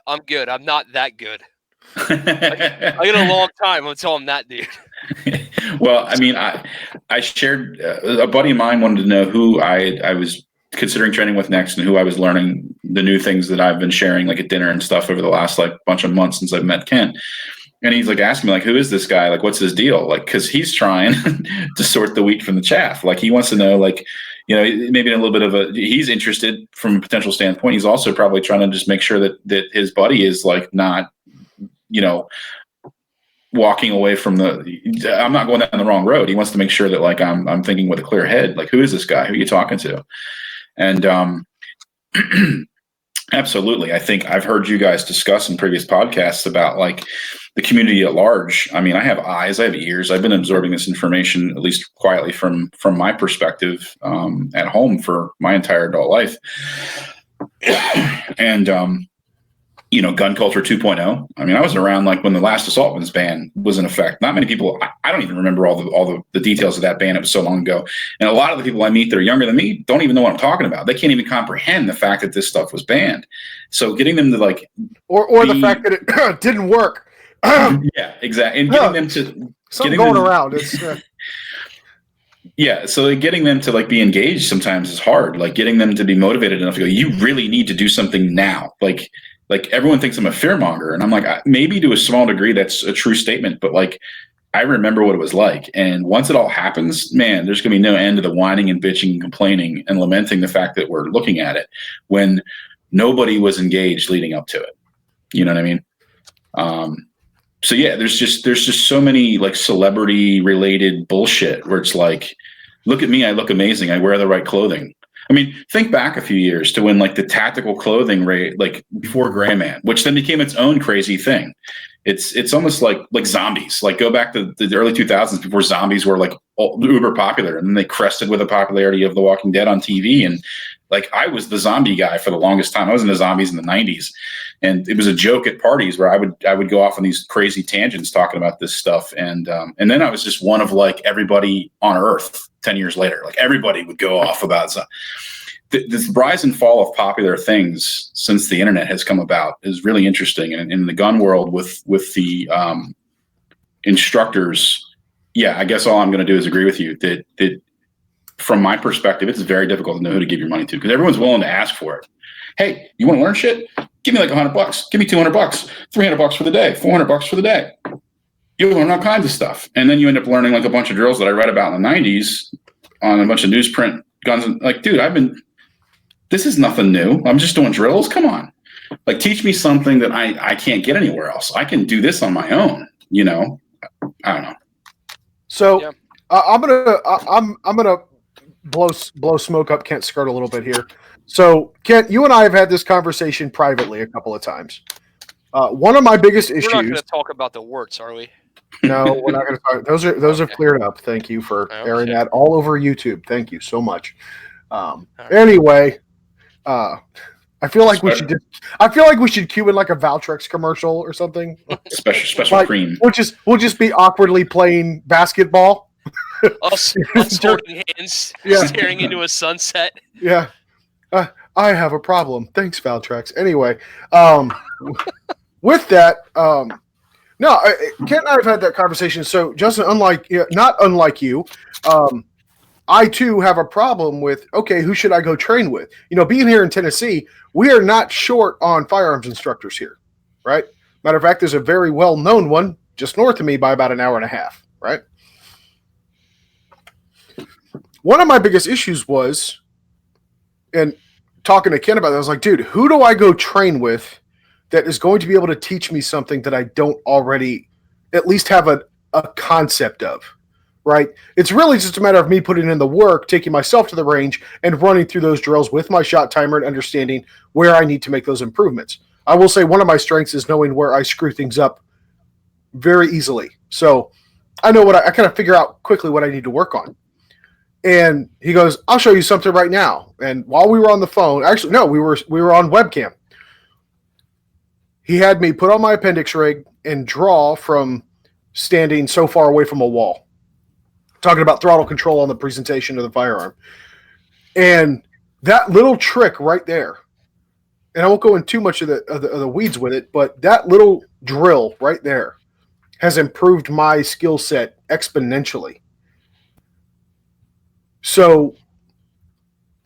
I'm good. I'm not that good. I got a long time until I'm that dude. Well, I shared a buddy of mine wanted to know who I was considering training with next, and who I was learning the new things that I've been sharing, like at dinner and stuff, over the last bunch of months since I've met Kent. And he's asking me who is this guy? What's his deal? Because he's trying to sort the wheat from the chaff. He wants to know, maybe in a little bit of he's interested from a potential standpoint. He's also probably trying to just make sure that his buddy is like not, walking away from I'm not going down the wrong road. He wants to make sure that like I'm thinking with a clear head, like, who is this guy? Who are you talking to? And absolutely. I think I've heard you guys discuss in previous podcasts about like the community at large. I mean, I have eyes, I have ears. I've been absorbing this information, at least quietly from my perspective, at home for my entire adult life. And, gun culture 2.0. I mean, I was around like when the last assault weapons ban was in effect. Not many people, I don't even remember all the details of that ban. It was so long ago. And a lot of the people I meet that are younger than me don't even know what I'm talking about. They can't even comprehend the fact that this stuff was banned. So getting them to like, or the fact that it didn't work. Yeah, exactly. And getting them to something going around. It's yeah. So getting them to like be engaged sometimes is hard. Like getting them to be motivated enough to go, you really need to do something now. Like everyone thinks I'm a fearmonger, and I'm like, maybe to a small degree that's a true statement, but like I remember what it was like. And once it all happens, man, there's going to be no end to the whining and bitching and complaining and lamenting the fact that we're looking at it when nobody was engaged leading up to it. You know what I mean? So yeah, there's just so many like celebrity related bullshit where it's like, look at me, I look amazing, I wear the right clothing. I mean, think back a few years to when like the tactical clothing rate, like before Gray Man, which then became its own crazy thing. It's almost like zombies. Like go back to the early 2000s before zombies were like uber popular, and then they crested with the popularity of The Walking Dead on TV. And like I was the zombie guy for the longest time. I was into zombies in the 90s, and it was a joke at parties where I would go off on these crazy tangents talking about this stuff. And then I was just one of like everybody on Earth 10 years later. Like everybody would go off about this rise and fall of popular things since the internet has come about is really interesting. And in the gun world with the instructors, yeah, I guess all I'm going to do is agree with you that from my perspective, it's very difficult to know who to give your money to because everyone's willing to ask for it. Hey, you want to learn shit? Give me like $100. Give me $200, $300 for the day, $400 for the day. You learn all kinds of stuff. And then you end up learning like a bunch of drills that I read about in the 90s on a bunch of newsprint guns. And like, dude, this is nothing new. I'm just doing drills. Come on. Like, teach me something that I can't get anywhere else. I can do this on my own, I don't know. So yeah. I'm gonna blow smoke up Kent's skirt a little bit here. So Kent, you and I have had this conversation privately a couple of times. One of my biggest issues. We're not going to talk about the warts, are we? No, we're not going to talk. Those are cleared up. Thank you for airing that all over YouTube. Thank you so much. Anyway, I feel like we should cue in like a Valtrex commercial or something. Special like, cream. We'll just be awkwardly playing basketball. Us holding hands, staring into a sunset. Yeah. I have a problem. Thanks, Valtrex. Anyway, with that, no, Kent and I have had that conversation. So, Justin, not unlike you, I too have a problem with, okay, who should I go train with? Being here in Tennessee, we are not short on firearms instructors here, right? Matter of fact, there's a very well-known one just north of me by about an hour and a half, right? One of my biggest issues was, and talking to Ken about that, I was like, dude, who do I go train with that is going to be able to teach me something that I don't already at least have a concept of, right? It's really just a matter of me putting in the work, taking myself to the range and running through those drills with my shot timer and understanding where I need to make those improvements. I will say one of my strengths is knowing where I screw things up very easily. So I know I kind of figure out quickly what I need to work on. And he goes, I'll show you something right now. And while we were on the phone, actually, no, we were on webcam. He had me put on my appendix rig and draw from standing so far away from a wall, talking about throttle control on the presentation of the firearm. And that little trick right there, and I won't go into too much of the weeds with it, but that little drill right there has improved my skill set exponentially. So,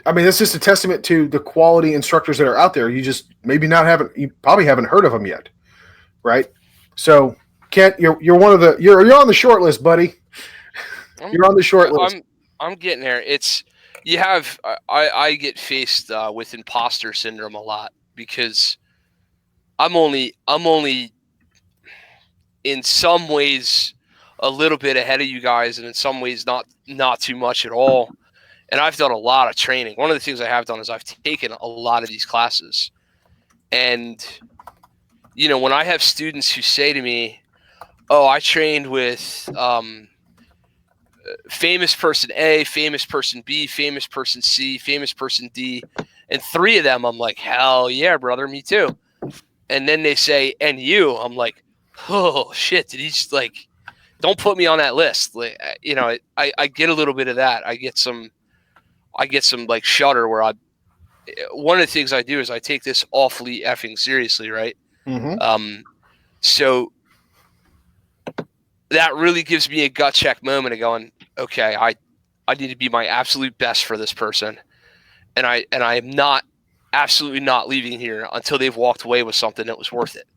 I mean, that's just a testament to the quality instructors that are out there. You just you probably haven't heard of them yet, right? So, Kent, you're on the short list, buddy. You're on the short list. I'm getting there. It's you have I get faced with imposter syndrome a lot because I'm only in some ways a little bit ahead of you guys, and in some ways not too much at all. And I've done a lot of training. One of the things I have done is I've taken a lot of these classes. And, you know, when I have students who say to me, oh, I trained with famous person A, famous person B, famous person C, famous person D, and 3 of them, I'm like, hell yeah, brother, me too. And then they say, and you, I'm like, oh, shit, did he just, like, don't put me on that list. Like, you know, I get a little bit of that. I get some like shudder where one of the things I do is I take this awfully effing seriously, right? Mm-hmm. So that really gives me a gut check moment of going, okay, I need to be my absolute best for this person. And I am not absolutely not leaving here until they've walked away with something that was worth it.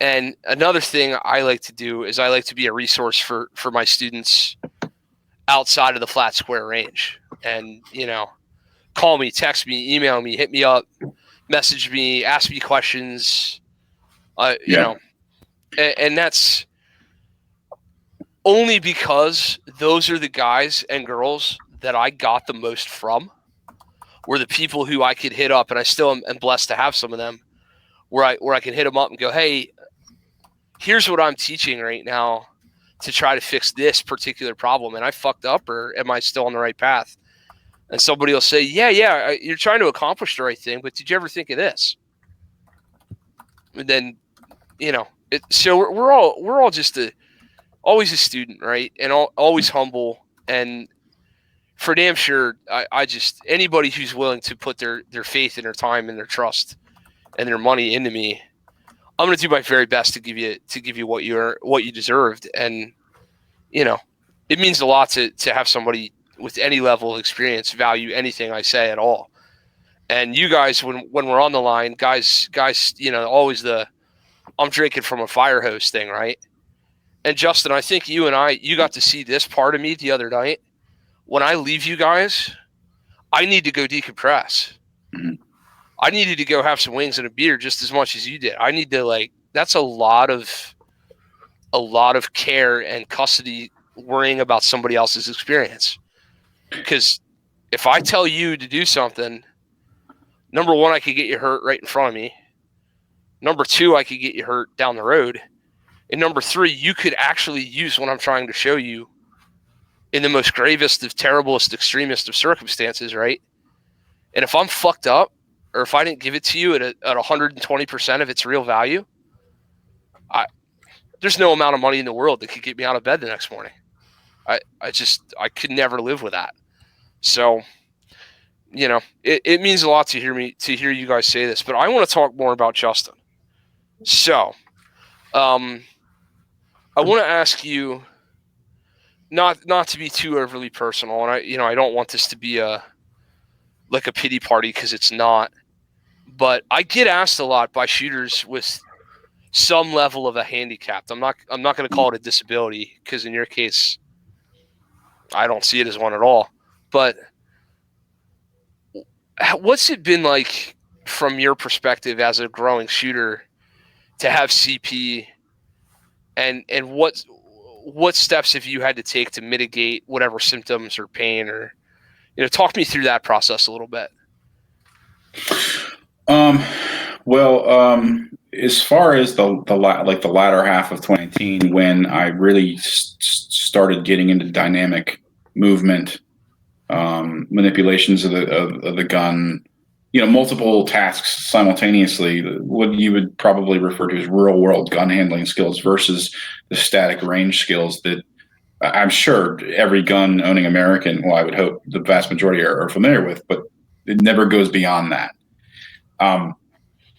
And another thing I like to do is I like to be a resource for my students outside of the flat square range. And, you know, call me, text me, email me, hit me up, message me, ask me questions, you know, and that's only because those are the guys and girls that I got the most from, were the people who I could hit up, and I still am blessed to have some of them, where I can hit them up and go, hey, here's what I'm teaching right now to try to fix this particular problem. And I fucked up, or am I still on the right path? And somebody will say, yeah, you're trying to accomplish the right thing, but did you ever think of this? And then, you know, so we're all just always a student, right? And always humble. And for damn sure, I just, anybody who's willing to put their faith and their time and their trust and their money into me, I'm going to do my very best to give you what you deserved. And, you know, it means a lot to have somebody with any level of experience value anything I say at all. And you guys, when we're on the line, guys, you know, always I'm drinking from a fire hose thing, right? And Justin, I think you got to see this part of me the other night. When I leave you guys, I need to go decompress. Mm-hmm. I needed to go have some wings and a beer just as much as you did. I need to, like, that's a lot of care and custody worrying about somebody else's experience. Because if I tell you to do something, number one, I could get you hurt right in front of me. Number two, I could get you hurt down the road. And number three, you could actually use what I'm trying to show you in the most gravest of terriblest, extremist of circumstances, right? And if I'm fucked up, or if I didn't give it to you at 120% of its real value, there's no amount of money in the world that could get me out of bed the next morning. I could never live with that. So, you know, it means a lot to hear you guys say this, but I want to talk more about Justin. So, I want to ask you, not to be too overly personal, and I don't want this to be a pity party, because it's not. But I get asked a lot by shooters with some level of a handicap. I'm not going to call it a disability, because in your case, I don't see it as one at all. But what's it been like from your perspective as a growing shooter to have CP, and what steps have you had to take to mitigate whatever symptoms or pain, or, you know, talk me through that process a little bit. As far as the latter half of 2019, when I really started getting into dynamic movement, manipulations of the gun, you know, multiple tasks simultaneously, what you would probably refer to as real world gun handling skills versus the static range skills that I'm sure every gun owning American, well, I would hope the vast majority are familiar with, but it never goes beyond that.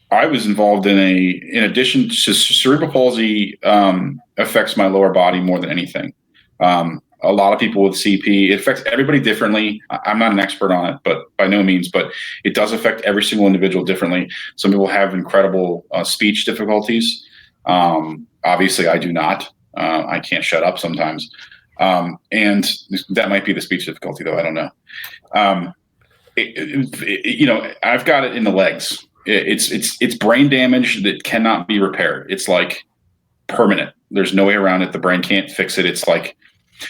I was involved in addition to cerebral palsy, affects my lower body more than anything. A lot of people with CP, it affects everybody differently. I'm not an expert on it, but by no means, but it does affect every single individual differently. Some people have incredible speech difficulties. Obviously I do not. I can't shut up sometimes. And that might be the speech difficulty, though. I don't know. I've got it in the legs. It's brain damage that cannot be repaired. It's like permanent. There's no way around it. The brain can't fix it. It's like,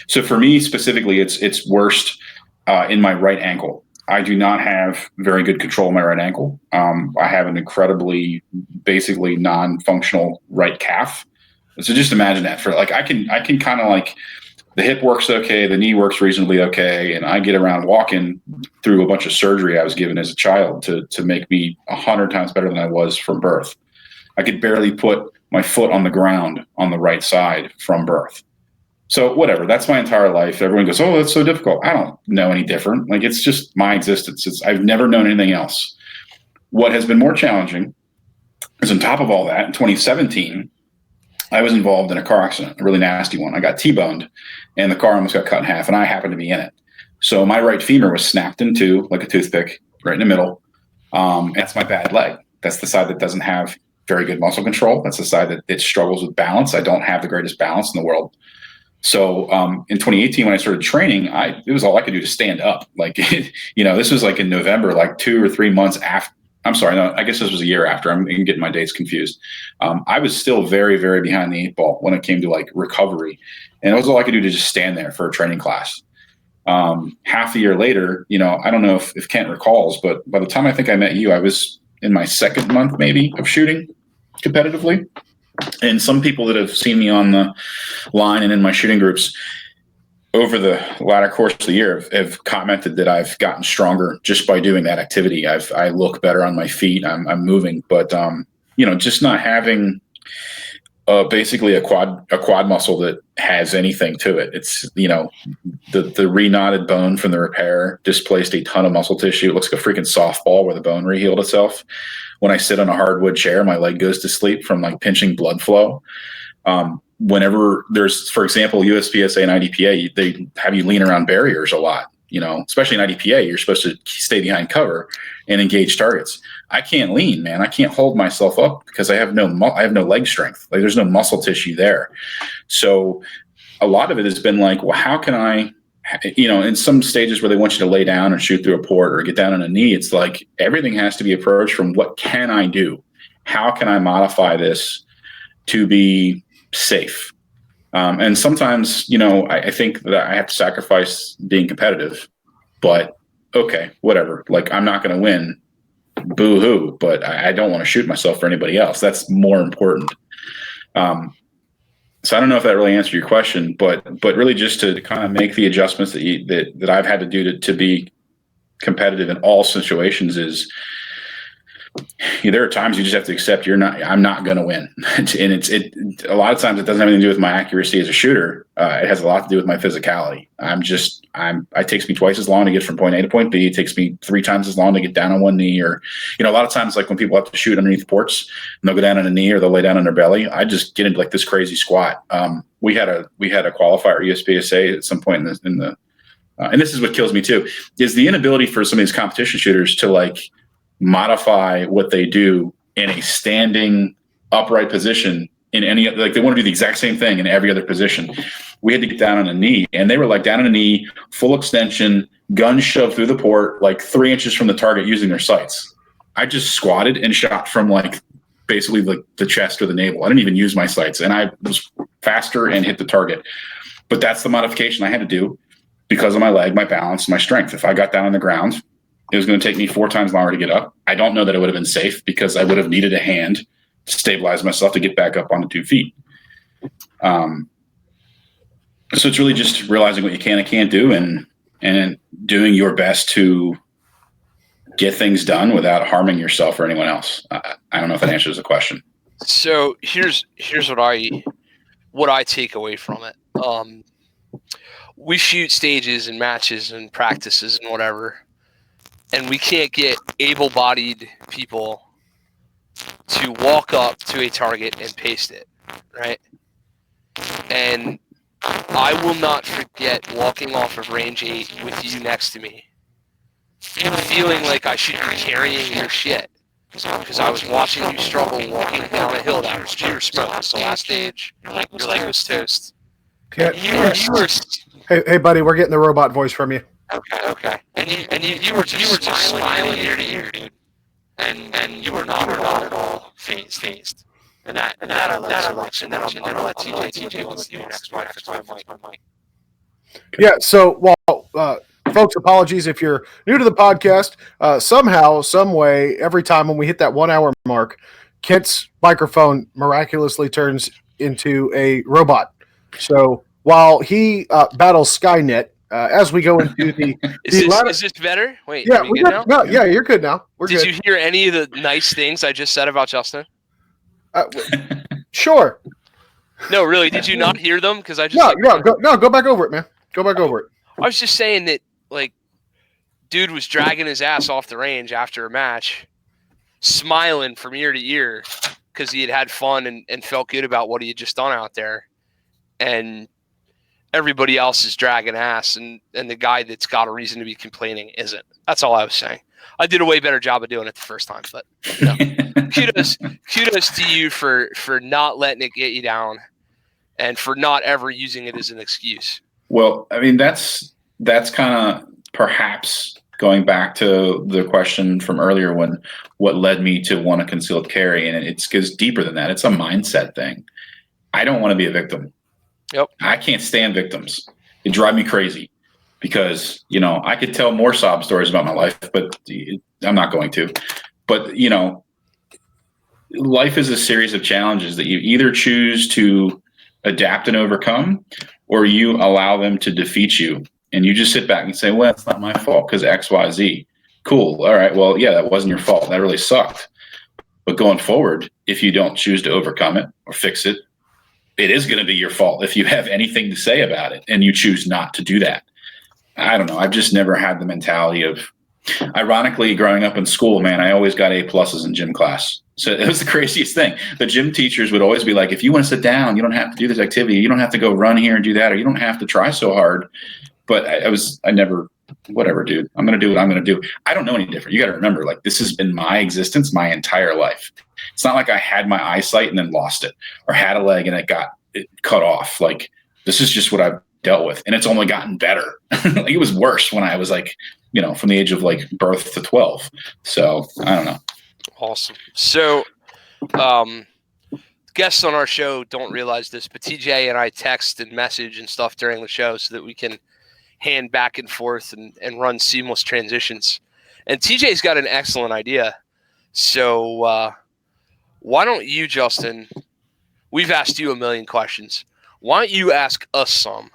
so for me specifically, it's worst in my right ankle. I do not have very good control of my right ankle. I have an incredibly, basically non-functional right calf. So just imagine that. For like, I can kind of like, the hip works okay, the knee works reasonably okay, and I get around walking through a bunch of surgery I was given as a child to make me 100 times better than I was from birth. I could barely put my foot on the ground on the right side from birth. So whatever, that's my entire life. Everyone goes, oh, that's so difficult. I don't know any different. Like, it's just my existence. I've never known anything else. What has been more challenging is, on top of all that, in 2017, I was involved in a car accident, a really nasty one. I got T-boned, and the car almost got cut in half, and I happened to be in it. So my right femur was snapped in two, like a toothpick, right in the middle. That's my bad leg. That's the side that doesn't have very good muscle control. That's the side that it struggles with balance. I don't have the greatest balance in the world. So in 2018, when I started training, it was all I could do to stand up. Like, this was like in November, like 2 or 3 months after. I'm sorry, no, I guess this was a year after. I'm getting my dates confused. I was still very, very behind the 8 ball when it came to like recovery. And it was all I could do to just stand there for a training class. Half a year later, I don't know if Kent recalls, but by the time I think I met you, I was in my second month maybe of shooting competitively. And some people that have seen me on the line and in my shooting groups over the latter course of the year have commented that I've gotten stronger just by doing that activity. I look better on my feet. I'm moving, but just not having basically a quad muscle that has anything to it. It's the re-knotted bone from the repair displaced a ton of muscle tissue. It looks like a freaking softball where the bone rehealed itself. When I sit on a hardwood chair, my leg goes to sleep from like pinching blood flow. Whenever there's, for example, USPSA and IDPA, they have you lean around barriers a lot, especially in IDPA, you're supposed to stay behind cover and engage targets. I can't lean, man. I can't hold myself up because I have no leg strength. Like, there's no muscle tissue there. So a lot of it has been like, well, how can I, in some stages where they want you to lay down and shoot through a port or get down on a knee, it's like everything has to be approached from what can I do? How can I modify this to be safe? And sometimes, I think that I have to sacrifice being competitive, but okay, whatever. Like, I'm not going to win, boo-hoo, but I don't want to shoot myself for anybody else. That's more important. So I don't know if that really answered your question, but really just to kind of make the adjustments that I've had to do to be competitive in all situations is, there are times you just have to accept I'm not going to win. And a lot of times it doesn't have anything to do with my accuracy as a shooter. It has a lot to do with my physicality. It takes me twice as long to get from point A to point B. It takes me 3 times as long to get down on one knee, or, a lot of times, like when people have to shoot underneath ports and they'll go down on a knee or they'll lay down on their belly, I just get into like this crazy squat. We had a qualifier USPSA at some point in the and this is what kills me too, is the inability for some of these competition shooters to like modify what they do in a standing upright position in any, like they want to do the exact same thing in every other position. We had to get down on a knee, and they were like down on a knee, full extension, gun shoved through the port, like 3 inches from the target using their sights. I just squatted and shot from like basically like the chest or the navel. I didn't even use my sights, and I was faster and hit the target. But that's the modification I had to do because of my leg, my balance, my strength. If I got down on the ground, it was going to take me 4 times longer to get up. I don't know that it would have been safe because I would have needed a hand to stabilize myself to get back up onto 2 feet. So it's really just realizing what you can and can't do and doing your best to get things done without harming yourself or anyone else. I don't know if that answers the question. So here's what I take away from it. We shoot stages and matches and practices and whatever, and we can't get able-bodied people to walk up to a target and paste it, right? And I will not forget walking off of range 8 with you next to me and feeling like I should be carrying your shit because I was watching you struggle walking down a hill that was pure smoke. It's the last stage. Your leg was toast. Kent, You were hey, buddy, we're getting the robot voice from you. okay. And you were just smiling ear to ear, dude. And you were not at all phased. And that I love. And then I'll let TJ go with you next one after my mic. Yeah, so, well, folks, apologies if you're new to the podcast. Somehow, some way, every time when we hit that 1 hour mark, Kent's microphone miraculously turns into a robot. So while he battles Skynet, as we go into Is this better? Wait, yeah, are we good now? No, yeah, you're good now. We're Did good. you hear any of the nice things I just said about Justin? Sure. No, really, did you not hear them? Because I just Go back over it, man. Go back over it. I was just saying that, like, dude was dragging his ass off the range after a match, smiling from ear to ear because he had fun and felt good about what he had just done out there. And everybody else is dragging ass, and the guy that's got a reason to be complaining isn't. That's all I was saying. I did a way better job of doing it the first time, but no. kudos to you for not letting it get you down and for not ever using it as an excuse. Well, I mean, that's kind of perhaps going back to the question from earlier when what led me to want a concealed carry, and it goes deeper than that. It's a mindset thing. I don't want to be a victim. Yep. I can't stand victims. It drives me crazy because, I could tell more sob stories about my life, but I'm not going to. But, life is a series of challenges that you either choose to adapt and overcome, or you allow them to defeat you. And you just sit back and say, well, it's not my fault because X, Y, Z. Cool. All right. Well, yeah, that wasn't your fault. That really sucked. But going forward, if you don't choose to overcome it or fix it, it is going to be your fault if you have anything to say about it and you choose not to do that. I don't know. I've just never had the mentality of, ironically, growing up in school, man, I always got A+ in gym class. So it was the craziest thing. The gym teachers would always be like, if you want to sit down, you don't have to do this activity. You don't have to go run here and do that, or you don't have to try so hard. But I never, whatever, dude, I'm going to do what I'm going to do. I don't know any different. You got to remember, like, this has been my existence my entire life. It's not like I had my eyesight and then lost it, or had a leg and it got cut off. Like, this is just what I've dealt with. And it's only gotten better. Like, it was worse when I was like, from the age of like birth to 12. So I don't know. Awesome. So, guests on our show don't realize this, but TJ and I text and message and stuff during the show so that we can hand back and forth and run seamless transitions. And TJ's got an excellent idea. So why don't you, Justin, we've asked you a million questions. Why don't you ask us some?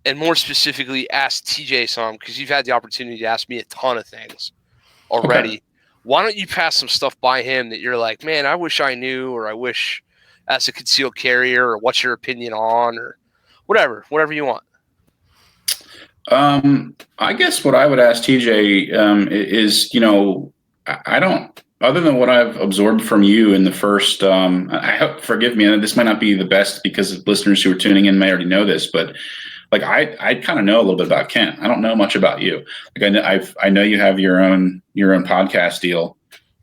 And more specifically, ask TJ some, because you've had the opportunity to ask me a ton of things already. Okay. Why don't you pass some stuff by him that you're like, man, I wish I knew, or I wish as a concealed carrier, or what's your opinion on, or whatever you want. I guess what I would ask TJ is, I don't, other than what I've absorbed from you in the first, I hope, forgive me, and this might not be the best because listeners who are tuning in may already know this, but like I kind of know a little bit about Kent. I don't know much about you. Like I know you have your own podcast deal.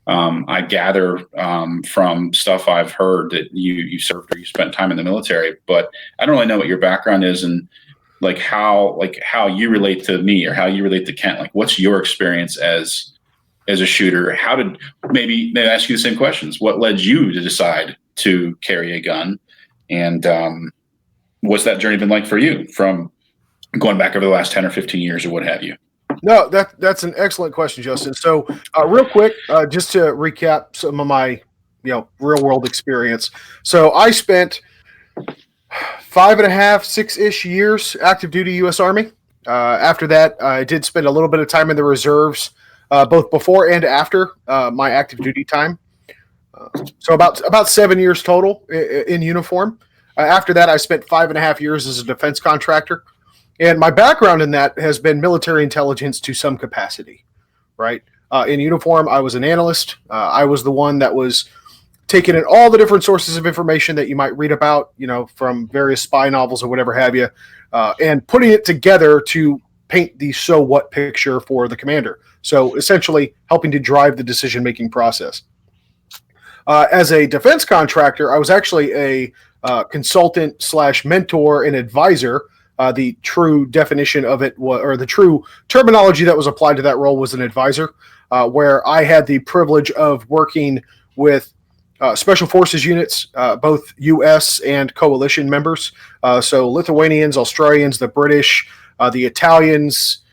I gather from stuff I've heard that you served or you spent time in the military, but I don't really know what your background is and like how you relate to me or how you relate to Kent. Like, what's your experience as a shooter? How did maybe ask you the same questions? What led you to decide to carry a gun? And what's that journey been like for you from going back over the last 10 or 15 years or what have you? No, that's an excellent question, Justin. So real quick, just to recap some of my, real world experience. So I spent 5.5, 6-ish years active duty U.S. Army. After that, I did spend a little bit of time in the reserves, both before and after my active duty time. So about 7 years total in uniform. After that, I spent 5.5 years as a defense contractor. And my background in that has been military intelligence to some capacity, right? In uniform, I was an analyst. I was the one that was taking in all the different sources of information that you might read about, from various spy novels or whatever have you, and putting it together to paint the so what picture for the commander. So essentially helping to drive the decision-making process. As a defense contractor, I was actually a consultant / mentor and advisor. The true definition of it, or the true terminology that was applied to that role, was an advisor, where I had the privilege of working with special forces units, both U.S. and coalition members. So Lithuanians, Australians, the British, the Italians,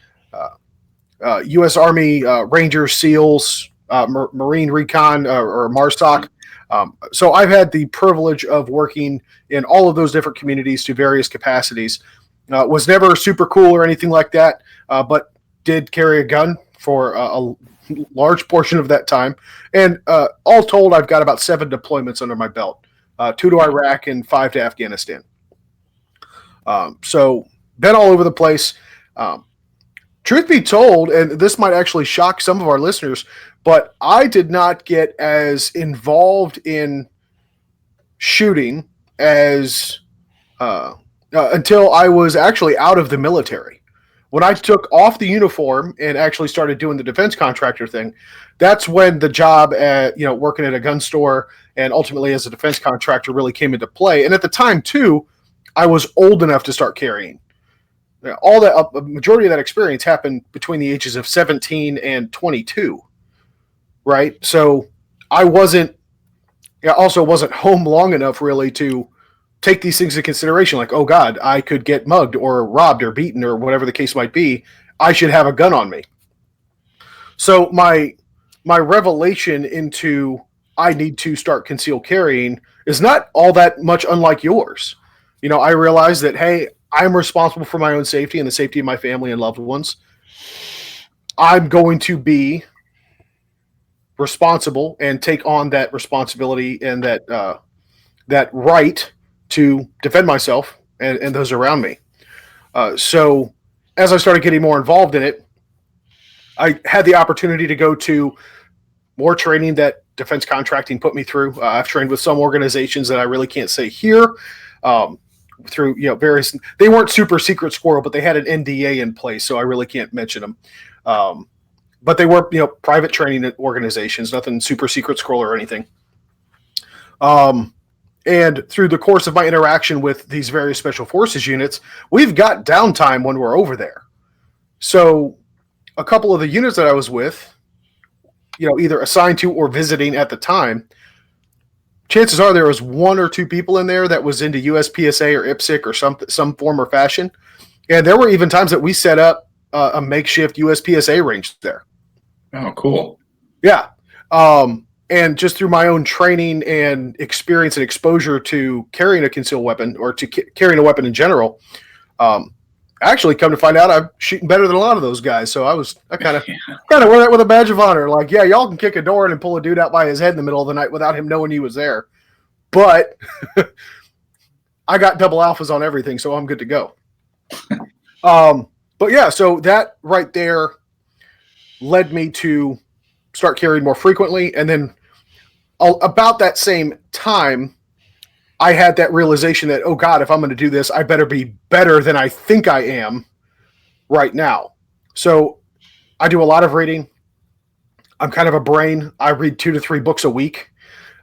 U.S. Army Rangers, SEALs, Marine Recon, or MARSOC. So I've had the privilege of working in all of those different communities to various capacities. Was never super cool or anything like that, but did carry a gun for a large portion of that time. And all told, I've got about 7 deployments under my belt, 2 to Iraq and 5 to Afghanistan. So been all over the place. Truth be told, and this might actually shock some of our listeners, but I did not get as involved in shooting as until I was actually out of the military. When I took off the uniform and actually started doing the defense contractor thing, that's when the job at, working at a gun store and ultimately as a defense contractor really came into play. And at the time too, I was old enough to start carrying. All that, a majority of that experience happened between the ages of 17 and 22, right? So I also wasn't home long enough really to take these things into consideration. Like, oh God, I could get mugged or robbed or beaten or whatever the case might be. I should have a gun on me. So my revelation into I need to start concealed carrying is not all that much unlike yours. I realized that, hey, I'm responsible for my own safety and the safety of my family and loved ones. I'm going to be responsible and take on that responsibility and that right to defend myself and those around me. So as I started getting more involved in it, I had the opportunity to go to more training that defense contracting put me through. I've trained with some organizations that I really can't say here. Through various, they weren't super secret squirrel, but they had an NDA in place, so I really can't mention them. But they were private training organizations, nothing super secret squirrel or anything. And through the course of my interaction with these various special forces units, we've got downtime when we're over there. So a couple of the units that I was with, either assigned to or visiting at the time, chances are there was 1 or 2 people in there that was into USPSA or IPSC or some form or fashion. And there were even times that we set up a makeshift USPSA range there. Oh, cool. Yeah. And just through my own training and experience and exposure to carrying a concealed weapon or to carrying a weapon in general, actually come to find out I'm shooting better than a lot of those guys. So I kind of wear that with a badge of honor. Like, yeah, y'all can kick a door in and pull a dude out by his head in the middle of the night without him knowing he was there. But I got double alphas on everything, so I'm good to go. But yeah, so that right there led me to start carrying more frequently. And then about that same time, I had that realization that, oh God, if I'm going to do this, I better be better than I think I am right now. So I do a lot of reading. I'm kind of a brain. I read 2 to 3 books a week.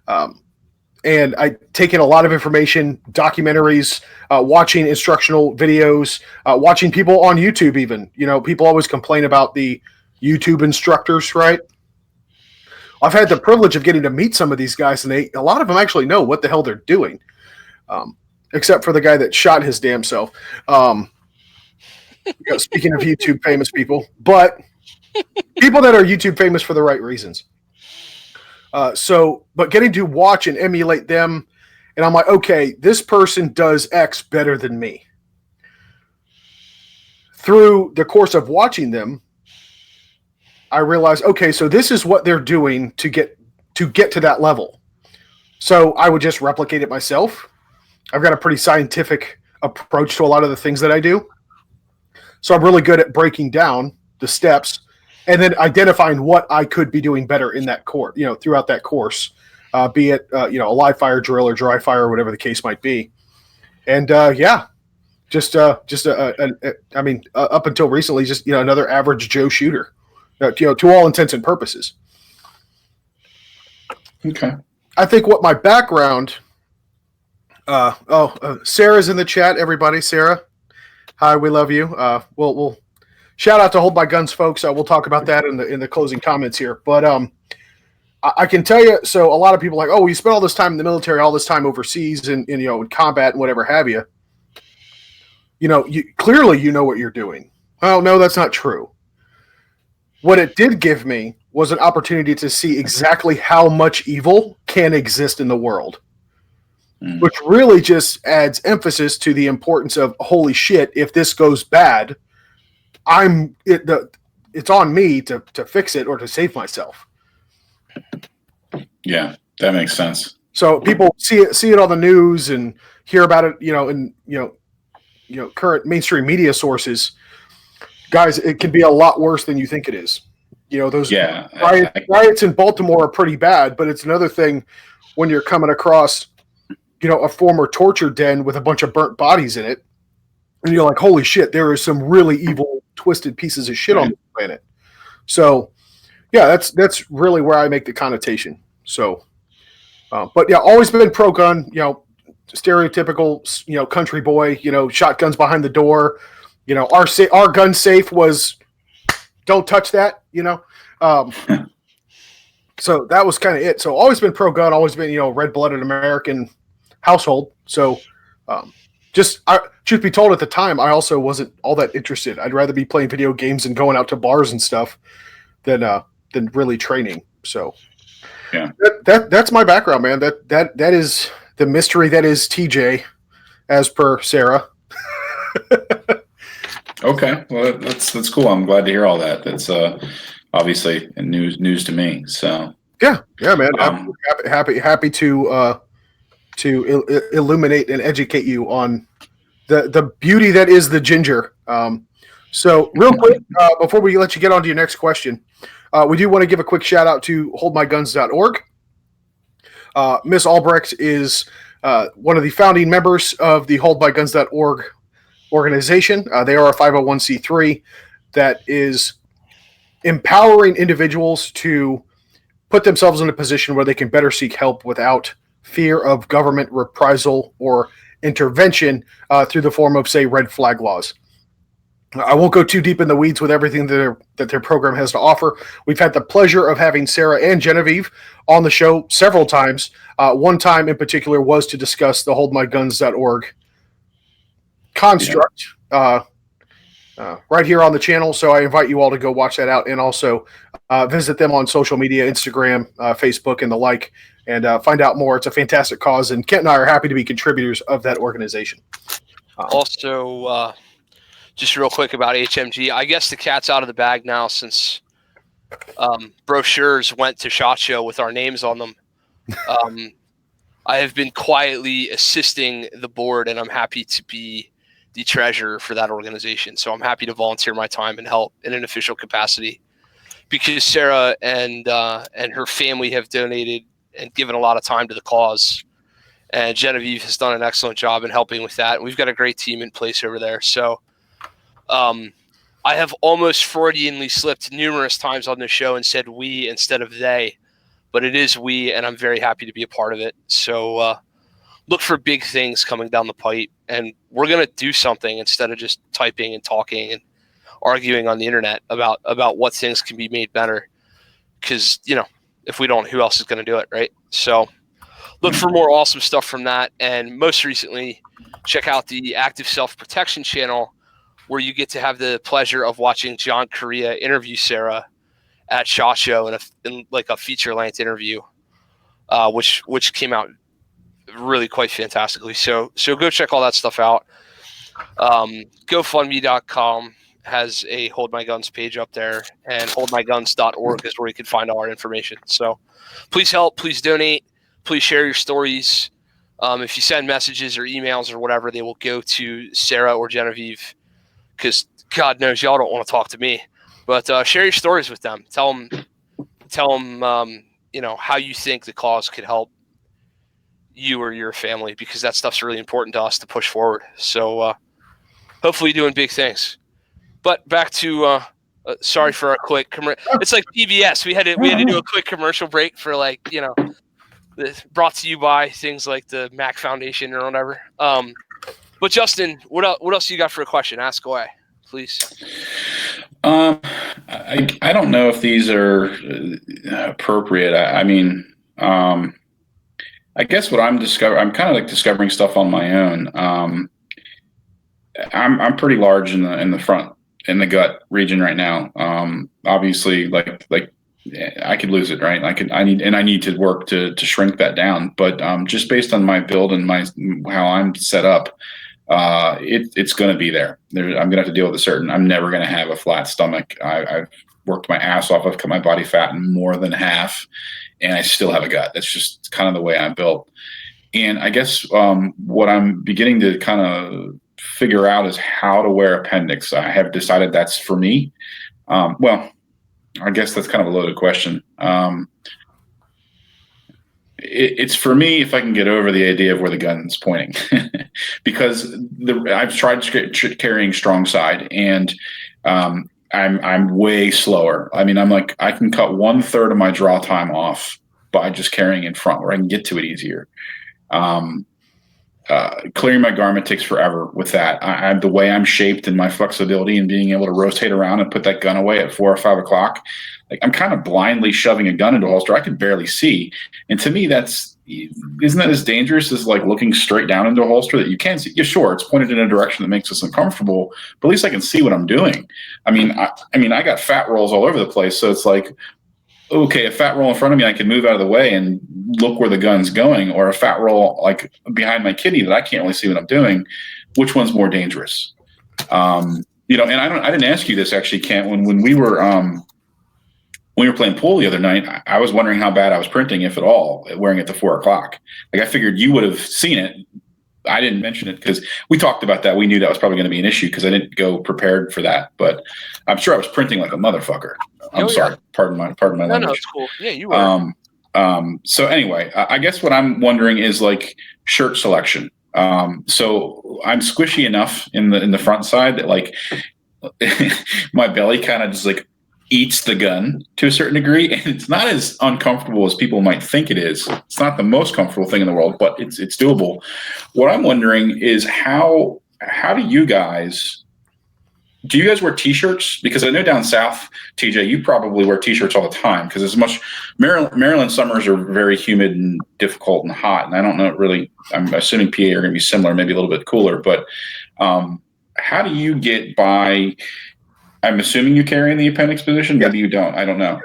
And I take in a lot of information, documentaries, watching instructional videos, watching people on YouTube even. People always complain about the YouTube instructors, right? I've had the privilege of getting to meet some of these guys, and a lot of them actually know what the hell they're doing, except for the guy that shot his damn self. Speaking of YouTube famous people, but people that are YouTube famous for the right reasons. But getting to watch and emulate them, and I'm like, okay, this person does X better than me. Through the course of watching them, I realized, okay, so this is what they're doing to get to that level. So I would just replicate it myself. I've got a pretty scientific approach to a lot of the things that I do. So I'm really good at breaking down the steps and then identifying what I could be doing better in that course, throughout that course, be it, a live fire drill or dry fire or whatever the case might be. And up until recently, just, another average Joe shooter. To all intents and purposes. Okay. I think what my background Sarah's in the chat. Everybody, Sarah, hi, we love you. We'll shout out to Hold My Guns, folks. We'll talk about that in the closing comments here. But I can tell you. So a lot of people are like, oh, you spent all this time in the military, all this time overseas, and in combat and whatever have you. Clearly you know what you're doing. Oh no, that's not true. What it did give me was an opportunity to see exactly how much evil can exist in the world. Which really just adds emphasis to the importance of, holy shit, if this goes bad, it's on me to fix it or to save myself. Yeah, that makes sense. So people see it on the news and hear about it, in current mainstream media sources. Guys, it can be a lot worse than you think it is. Those riots in Baltimore are pretty bad, but it's another thing when you're coming across a former torture den with a bunch of burnt bodies in it. And you're like, holy shit, there are some really evil, twisted pieces of shit on the planet. So, yeah, that's really where I make the connotation. So, but yeah, always been pro-gun, stereotypical, country boy, shotguns behind the door. Our gun safe was, don't touch that, So that was kind of it. So always been pro-gun, always been, red-blooded American household. So truth be told, at the time, I also wasn't all that interested. I'd rather be playing video games and going out to bars and stuff than really training. So yeah, that's my background, man. That is the mystery that is TJ, as per Sarah. Okay, well that's cool. I'm glad to hear all that. That's obviously news to me. So yeah, man. I'm happy to illuminate and educate you on the beauty that is the ginger. So real quick, before we let you get on to your next question, we do want to give a quick shout out to holdmyguns.org. Miss Albrecht is one of the founding members of the holdmyguns.org organization. They are a 501c3 that is empowering individuals to put themselves in a position where they can better seek help without fear of government reprisal or intervention through the form of, say, red flag laws. I won't go too deep in the weeds with everything that their program has to offer. We've had the pleasure of having Sarah and Genevieve on the show several times. One time in particular was to discuss the holdmyguns.org construct right here on the channel. So I invite you all to go watch that out and also visit them on social media, Instagram, Facebook, and the like, and find out more. It's a fantastic cause, and Kent and I are happy to be contributors of that organization. Also, just real quick about HMG, I guess the cat's out of the bag now since brochures went to SHOT Show with our names on them. I have been quietly assisting the board, and I'm happy to be the treasurer for that organization. So I'm happy to volunteer my time and help in an official capacity, because Sarah and her family have donated and given a lot of time to the cause. And Genevieve has done an excellent job in helping with that. And we've got a great team in place over there. So I have almost Freudianly slipped numerous times on the show and said we instead of they, but it is we, and I'm very happy to be a part of it. So look for big things coming down the pipe, and we're going to do something instead of just typing and talking and arguing on the internet about what things can be made better. Because, if we don't, who else is going to do it, right? So look for more awesome stuff from that. And most recently, check out the Active Self-Protection channel, where you get to have the pleasure of watching John Correa interview Sarah at SHOT Show in like a feature-length interview, which came out really quite fantastically. So go check all that stuff out. GoFundMe.com has a Hold My Guns page up there, and holdmyguns.org is where you can find all our information. So please help, please donate, please share your stories. If you send messages or emails or whatever, they will go to Sarah or Genevieve, because God knows y'all don't want to talk to me. But share your stories with them. Tell them how you think the cause could help you or your family, because that stuff's really important to us to push forward. So hopefully doing big things. But back to sorry for a quick commercial. It's like PBS. We had to do a quick commercial break for brought to you by things like the Mac Foundation or whatever. But Justin, what else you got for a question? Ask away, please. I don't know if these are appropriate. I mean, I guess what I'm kind of like discovering stuff on my own. I'm pretty large in the gut region right now. Obviously, like I could lose it, right? I need to work to shrink that down. But just based on my build and how I'm set up, it's going to be there. I'm going to have to deal with I'm never going to have a flat stomach. I've worked my ass off. I've cut my body fat in more than half, and I still have a gut. That's just kind of the way I'm built. And I guess what I'm beginning to kind of figure out is how to wear appendix. I have decided that's for me. Well, I guess that's kind of a loaded question. It's for me if I can get over the idea of where the gun's pointing, because I've tried carrying strong side, and I'm way slower. I mean, I can cut 1/3 of my draw time off by just carrying in front, where I can get to it easier. Clearing my garment takes forever with that. The way I'm shaped and my flexibility and being able to rotate around and put that gun away at 4 or 5 o'clock, like I'm kind of blindly shoving a gun into a holster I can barely see. And to me, isn't that as dangerous as like looking straight down into a holster that you can see? Yeah, sure, it's pointed in a direction that makes us uncomfortable, but at least I can see what I'm doing. I mean, I got fat rolls all over the place, so it's like, okay, a fat roll in front of me, I can move out of the way and look where the gun's going, or a fat roll like behind my kitty that I can't really see what I'm doing. Which one's more dangerous? And I didn't ask you this actually, Kent. When we were playing pool the other night, I was wondering how bad I was printing, if at all, wearing it to 4 o'clock. Like I figured you would have seen it. I didn't mention it because we talked about that. We knew that was probably going to be an issue because I didn't go prepared for that. But I'm sure I was printing like a motherfucker. I'm sorry. Yeah. Pardon my language. No, it's cool. Yeah, you were. So anyway, I guess what I'm wondering is like shirt selection. So I'm squishy enough in the front side that like my belly kind of just like eats the gun to a certain degree, and it's not as uncomfortable as people might think it is. It's not the most comfortable thing in the world, but it's doable. What I'm wondering is how do you guys wear t-shirts? Because I know down south, TJ, you probably wear t-shirts all the time because as much Maryland summers are very humid and difficult and hot, and I don't know really. I'm assuming PA are going to be similar, maybe a little bit cooler, but how do you get by? I'm assuming you carry in the appendix position. Maybe you don't. I don't know.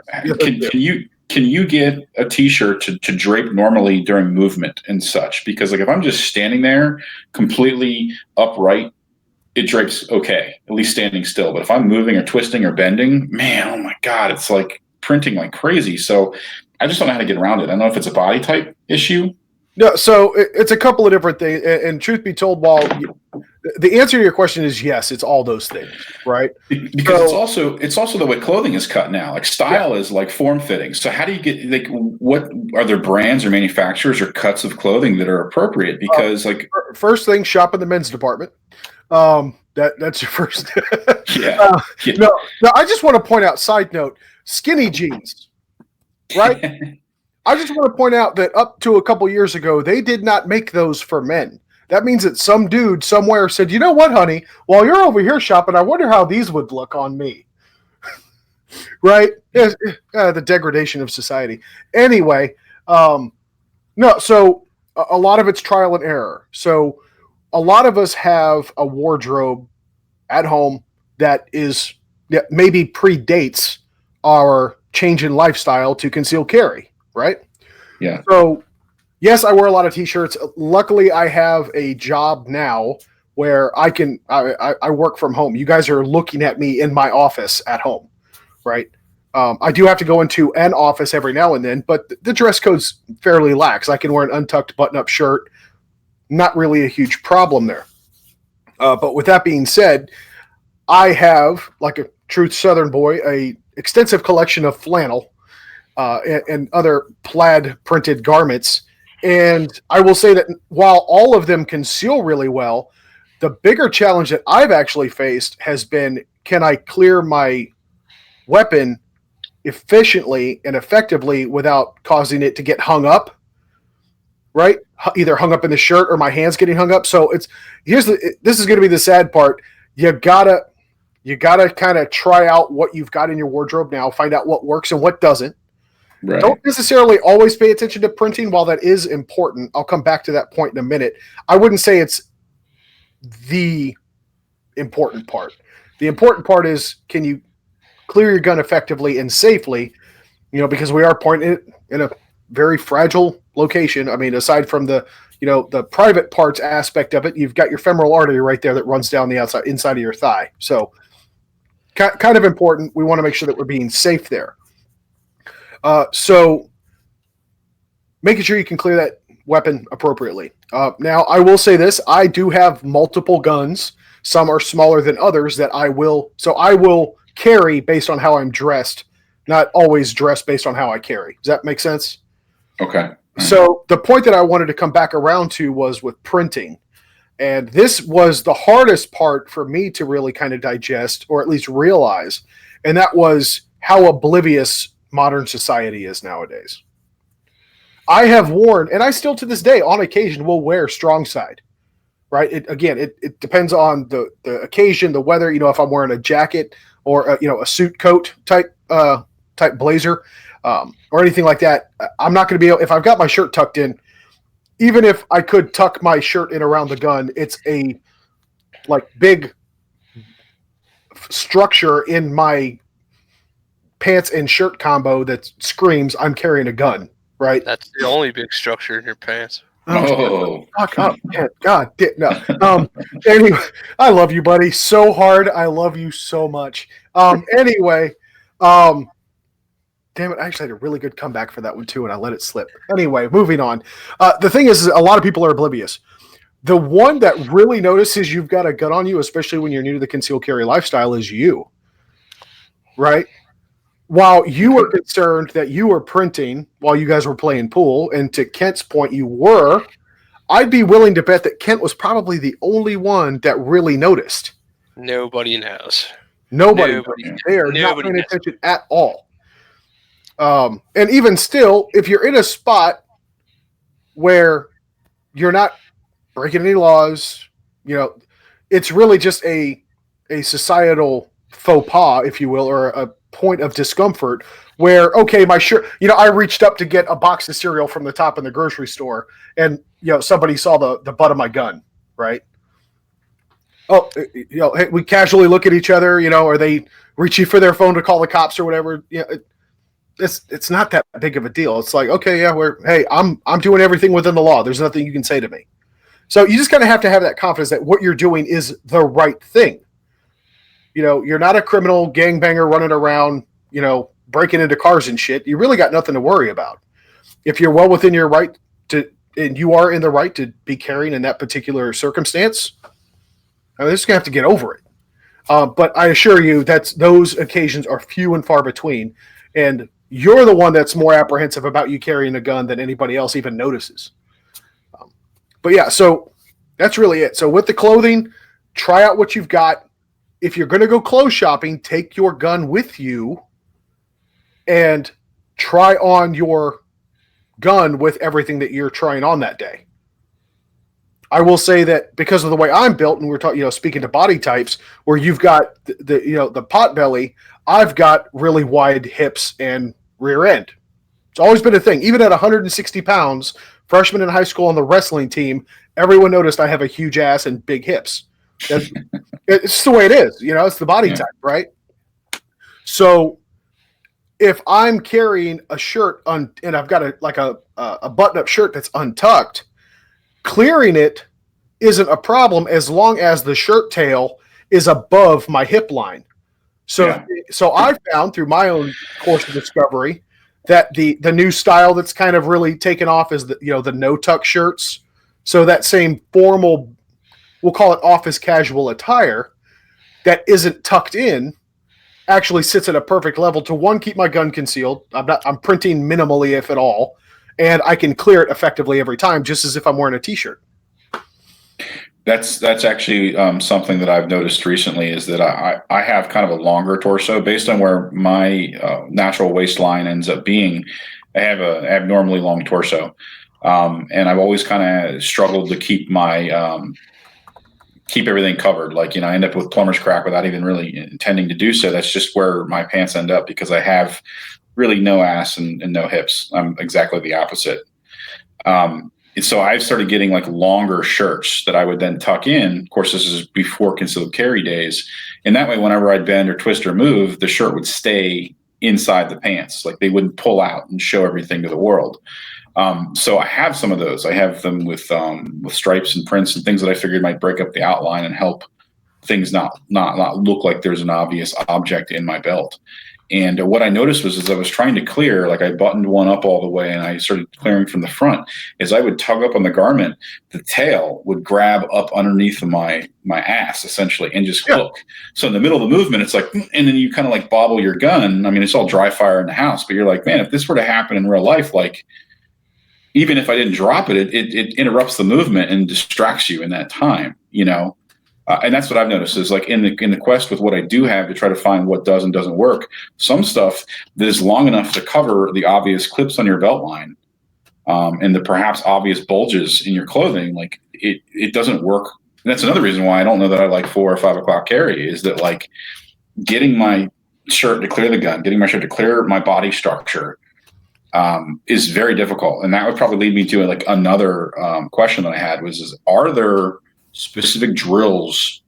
Can you get a t-shirt to drape normally during movement and such? Because like if I'm just standing there completely upright, it drapes okay, at least standing still. But if I'm moving or twisting or bending, man, oh my God, it's like printing like crazy. So I just don't know how to get around it. I don't know if it's a body type issue. No, so it's a couple of different things. And truth be told, the answer to your question is yes, it's all those things, right? Because it's also the way clothing is cut now. Like style is like form fitting. So how do you get like what are there brands or manufacturers or cuts of clothing that are appropriate? Because like first thing, shop in the men's department. That's your first. Yeah. No, I just want to point out. Side note: skinny jeans, right? I just want to point out that up to a couple years ago, they did not make those for men. That means that some dude somewhere said, "You know what, honey? While you're over here shopping, I wonder how these would look on me." Right? The degradation of society. Anyway, no. So a lot of it's trial and error. So a lot of us have a wardrobe at home that maybe predates our change in lifestyle to concealed carry. Right? Yeah. So, yes, I wear a lot of t-shirts. Luckily, I have a job now where I work from home. You guys are looking at me in my office at home, right? I do have to go into an office every now and then, but the dress code's fairly lax. I can wear an untucked button-up shirt. Not really a huge problem there. But with that being said, I have, like a true Southern boy, a extensive collection of flannel and other plaid printed garments. And I will say that while all of them conceal really well, the bigger challenge that I've actually faced has been, can I clear my weapon efficiently and effectively without causing it to get hung up right? Either hung up in the shirt or my hands getting hung up. So this is going to be the sad part. You gotta kind of try out what you've got in your wardrobe now, find out what works and what doesn't. Right. Don't necessarily always pay attention to printing. While that is important, I'll come back to that point in a minute. I wouldn't say it's the important part. The important part is, can you clear your gun effectively and safely? Because we are pointing it in a very fragile location. I mean, aside from the private parts aspect of it, you've got your femoral artery right there that runs down the inside of your thigh. So kind of important. We want to make sure that we're being safe there. So making sure you can clear that weapon appropriately. Now, I will say this. I do have multiple guns. Some are smaller than others that I will carry based on how I'm dressed, not always dressed based on how I carry. Does that make sense? Okay. So the point that I wanted to come back around to was with printing. And this was the hardest part for me to really kind of digest, or at least realize. And that was how oblivious modern society is nowadays. I have worn, and I still to this day on occasion will wear strong side, right? It depends on the occasion, the weather, if I'm wearing a jacket or a suit coat type blazer, or anything like that. I'm not going to be able, if I've got my shirt tucked in, even if I could tuck my shirt in around the gun, it's a big structure in my pants and shirt combo that screams I'm carrying a gun, right? That's the only big structure in your pants. Oh, fuck up. God, no. Anyway, I love you, buddy, so hard. I love you so much. Anyway, damn it, I actually had a really good comeback for that one too, and I let it slip. Anyway, moving on. The thing is a lot of people are oblivious. The one that really notices you've got a gun on you, especially when you're new to the concealed carry lifestyle, is you. Right? While you were concerned that you were printing while you guys were playing pool, and to Kent's point, you were, I'd be willing to bet that Kent was probably the only one that really noticed. Nobody knows. Nobody. They are not paying attention at all. And even still, if you're in a spot where you're not breaking any laws, it's really just a societal faux pas, if you will, or a point of discomfort where, okay, my shirt, I reached up to get a box of cereal from the top in the grocery store, and somebody saw the butt of my gun, right? Oh, hey, we casually look at each other, or they reaching for their phone to call the cops or whatever. It's not that big of a deal. It's like, okay, yeah, I'm doing everything within the law. There's nothing you can say to me. So you just kind of have to have that confidence that what you're doing is the right thing. You're not a criminal gangbanger running around, breaking into cars and shit. You really got nothing to worry about. If you're well within your right and you are in the right to be carrying in that particular circumstance, they're just going to have to get over it. But I assure you that those occasions are few and far between. And you're the one that's more apprehensive about you carrying a gun than anybody else even notices. But yeah, so that's really it. So with the clothing, try out what you've got. If you're going to go clothes shopping, take your gun with you and try on your gun with everything that you're trying on that day. I will say that because of the way I'm built, and we're talking, speaking to body types, where you've got the pot belly, I've got really wide hips and rear end. It's always been a thing. Even at 160 pounds, freshman in high school on the wrestling team, everyone noticed I have a huge ass and big hips. It's the way it is. It's the body type, right? So if I'm carrying a shirt and I've got a button-up shirt that's untucked, clearing it isn't a problem as long as the shirt tail is above my hip line. So I found through my own course of discovery that the new style that's kind of really taken off is the no tuck shirts. So that same formal, we'll call it office casual attire that isn't tucked in actually sits at a perfect level to, one, keep my gun concealed. I'm printing minimally, if at all, and I can clear it effectively every time, just as if I'm wearing a t-shirt. That's actually something that I've noticed recently, is that I have kind of a longer torso based on where my natural waistline ends up being. I have a abnormally long torso. And I've always kind of struggled to keep my keep everything covered. Like, I end up with plumber's crack without even really intending to do so. That's just where my pants end up because I have really no ass and no hips. I'm exactly the opposite. And so I've started getting like longer shirts that I would then tuck in. Of course, this is before concealed carry days. And that way, whenever I'd bend or twist or move, the shirt would stay inside the pants. Like they wouldn't pull out and show everything to the world. So I have some of those. I have them with stripes and prints and things that I figured might break up the outline and help things not look like there's an obvious object in my belt. And what I noticed was as I was trying to clear, like I buttoned one up all the way and I started clearing from the front. As I would tug up on the garment, the tail would grab up underneath of my ass essentially and just hook. So in the middle of the movement, it's like, and then you kind of like bobble your gun. I mean, it's all dry fire in the house, but you're like, man, if this were to happen in real life, like, even if I didn't drop it, it interrupts the movement and distracts you in that time, and that's what I've noticed is like in the quest with what I do have to try to find what does and doesn't work. Some stuff that is long enough to cover the obvious clips on your belt line and the perhaps obvious bulges in your clothing, like it doesn't work. And that's another reason why I don't know that I like 4 or 5 o'clock carry is that like getting my shirt to clear the gun, getting my shirt to clear my body structure. Is very difficult. And that would probably lead me to like another question that I had was are there specific drills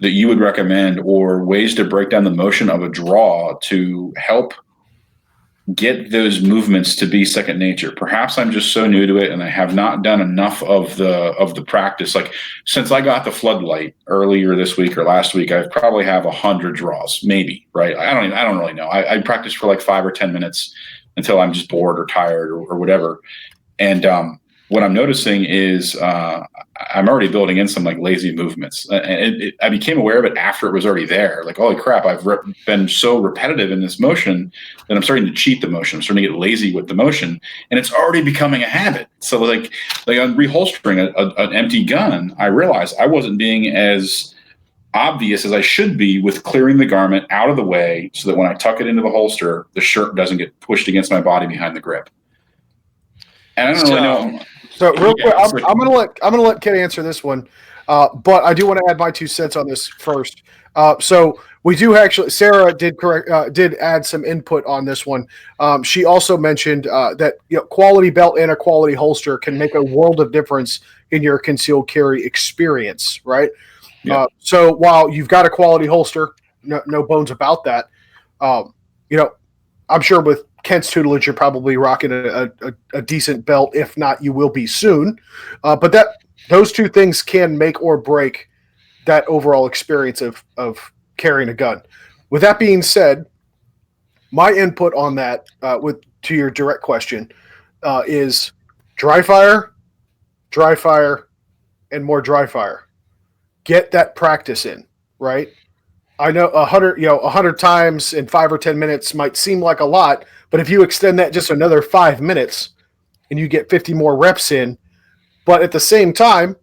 that you would recommend or ways to break down the motion of a draw to help get those movements to be second nature? Perhaps I'm just so new to it and I have not done enough of the practice. Like since I got the floodlight earlier this week or last week, I probably have 100 draws, maybe, right? I don't really know. I practice for like 5 or 10 minutes until I'm just bored or tired or whatever. And what I'm noticing is I'm already building in some like lazy movements. And I became aware of it after it was already there. Like, holy crap, I've been so repetitive in this motion that I'm starting to cheat the motion. I'm starting to get lazy with the motion and it's already becoming a habit. So like I'm reholstering an empty gun. I realized I wasn't being as obvious as I should be with clearing the garment out of the way so that when I tuck it into the holster, the shirt doesn't get pushed against my body behind the grip. And I don't really know. So real quick, I'm gonna let Kit answer this one, but I do want to add my 2 cents on this first. So we do actually, Sarah did add some input on this one. She also mentioned that quality belt and a quality holster can make a world of difference in your concealed carry experience, right? Yeah. So while you've got a quality holster, no bones about that. I'm sure with Kent's tutelage, you're probably rocking a decent belt. If not, you will be soon. But those 2 things can make or break that overall experience of carrying a gun. With that being said, my input on that, to your direct question, is dry fire, and more dry fire. Get that practice in, right? I know 100 times in 5 or 10 minutes might seem like a lot, but if you extend that just another 5 minutes and you get 50 more reps in, but at the same time,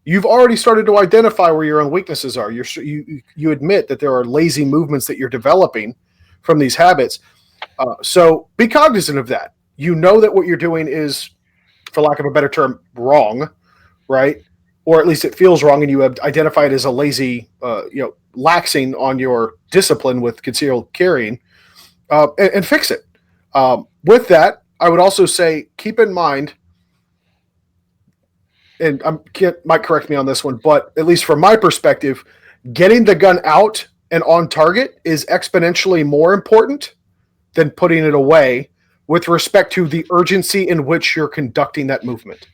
you've already started to identify where your own weaknesses are. You admit that there are lazy movements that you're developing from these habits. So be cognizant of that. You know that what you're doing is, for lack of a better term, wrong, right? Or at least it feels wrong, and you have identified as a lazy, laxing on your discipline with concealed carrying, and fix it. With that, I would also say keep in mind, and Kit might correct me on this one, but at least from my perspective, getting the gun out and on target is exponentially more important than putting it away with respect to the urgency in which you're conducting that movement.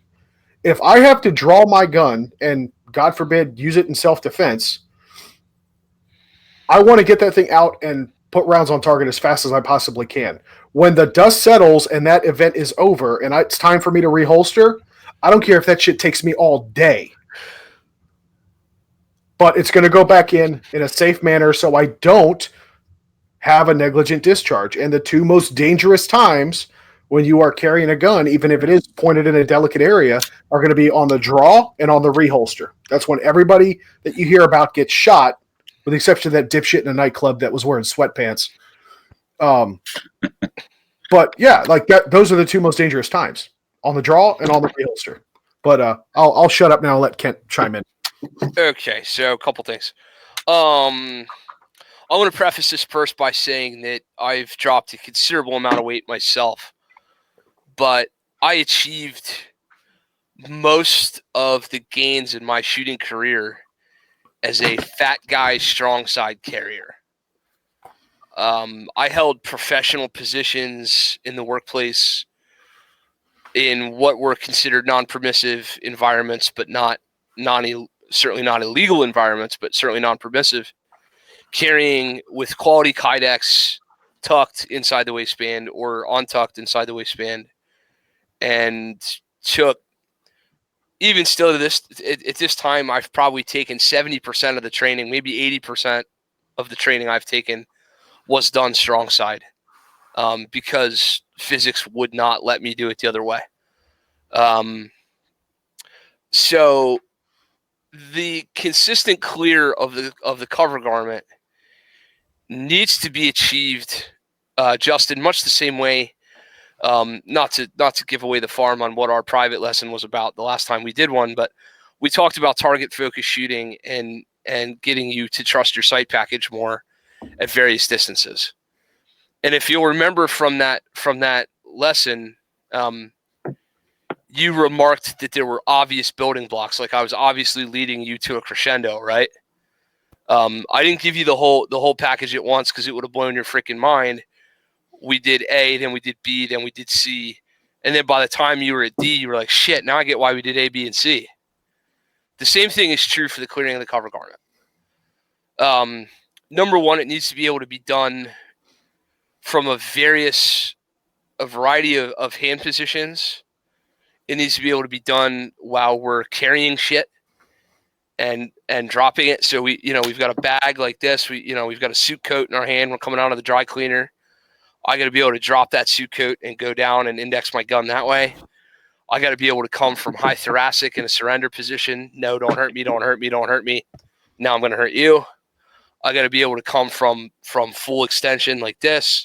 If I have to draw my gun and, God forbid, use it in self-defense, I want to get that thing out and put rounds on target as fast as I possibly can. When the dust settles and that event is over and it's time for me to reholster, I don't care if that shit takes me all day. But it's going to go back in a safe manner so I don't have a negligent discharge. And the 2 most dangerous times when you are carrying a gun, even if it is pointed in a delicate area, are going to be on the draw and on the reholster. That's when everybody that you hear about gets shot, with the exception of that dipshit in a nightclub that was wearing sweatpants. But yeah, like that, those are the 2 most dangerous times. on the draw and on the reholster. But I'll shut up now and let Kent chime in. Okay, so a couple things. I want to preface this first by saying that I've dropped a considerable amount of weight myself, but I achieved most of the gains in my shooting career as a fat guy, strong side carrier. I held professional positions in the workplace in what were considered non-permissive environments, but certainly not illegal environments, but certainly non-permissive, carrying with quality kydex tucked inside the waistband or untucked inside the waistband, and took, even still to this, at this time, I've probably taken 70% of the training, maybe 80% of the training I've taken was done strong side, because physics would not let me do it the other way. So the consistent clear of the cover garment needs to be achieved just in much the same way. Not to give away the farm on what our private lesson was about the last time we did one, but we talked about target focus shooting and getting you to trust your sight package more at various distances. And if you'll remember from that lesson, you remarked that there were obvious building blocks, like I was obviously leading you to a crescendo, right? I didn't give you the whole package at once because it would have blown your freaking mind. We did A, then we did B, then we did C. And then by the time you were at D, you were like, shit, now I get why we did A, B, and C. The same thing is true for the clearing of the cover garment. Number one, it needs to be able to be done from a variety of hand positions. It needs to be able to be done while we're carrying shit and dropping it. So we've got a bag like this. We've got a suit coat in our hand. We're coming out of the dry cleaner. I got to be able to drop that suit coat and go down and index my gun that way. I got to be able to come from high thoracic in a surrender position. No, don't hurt me, don't hurt me, don't hurt me. Now I'm going to hurt you. I got to be able to come from full extension like this.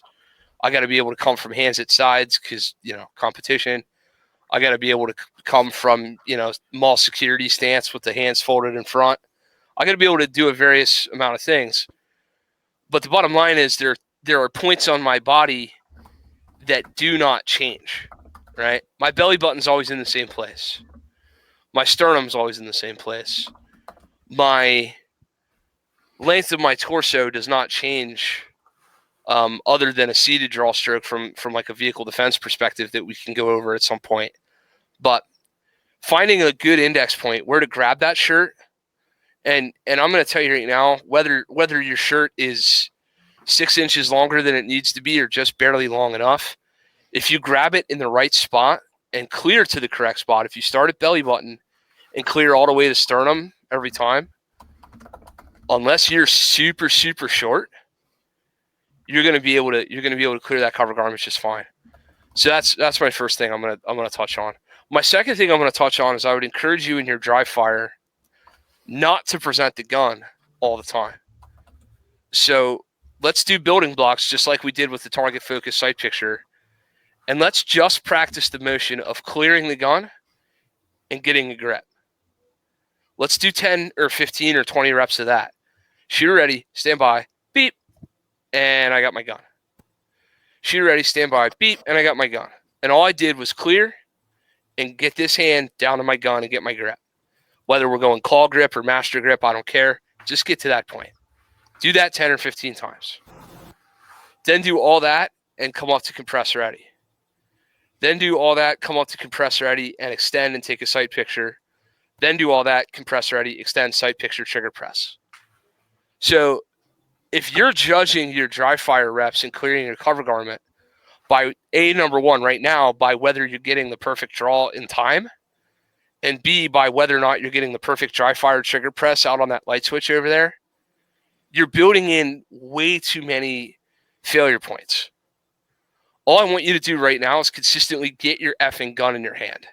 I got to be able to come from hands at sides because, competition. I got to be able to come from, mall security stance with the hands folded in front. I got to be able to do a various amount of things. But the bottom line is there are points on my body that do not change, right? My belly button's always in the same place. My sternum's always in the same place. My length of my torso does not change other than a seated draw stroke from like a vehicle defense perspective that we can go over at some point. But finding a good index point where to grab that shirt, and I'm going to tell you right now, whether your shirt is 6 inches longer than it needs to be or just barely long enough, if you grab it in the right spot and clear to the correct spot, if you start at belly button and clear all the way to sternum every time, unless you're super, super short, you're going to be able to clear that cover garment just fine. So that's my first thing I'm going to touch on. My second thing I'm going to touch on is I would encourage you in your dry fire not to present the gun all the time. So let's do building blocks just like we did with the target focus sight picture. And let's just practice the motion of clearing the gun and getting a grip. Let's do 10 or 15 or 20 reps of that. Shooter ready, stand by, beep, and I got my gun. Shooter ready, stand by, beep, and I got my gun. And all I did was clear and get this hand down to my gun and get my grip. Whether we're going claw grip or master grip, I don't care. Just get to that point. Do that 10 or 15 times. Then do all that and come up to compress ready. Then do all that, come up to compress ready and extend and take a sight picture. Then do all that, compress ready, extend, sight picture, trigger press. So if you're judging your dry fire reps and clearing your cover garment by number one right now, by whether you're getting the perfect draw in time, and B, by whether or not you're getting the perfect dry fire trigger press out on that light switch over there, you're building in way too many failure points. All I want you to do right now is consistently get your effing gun in your hand.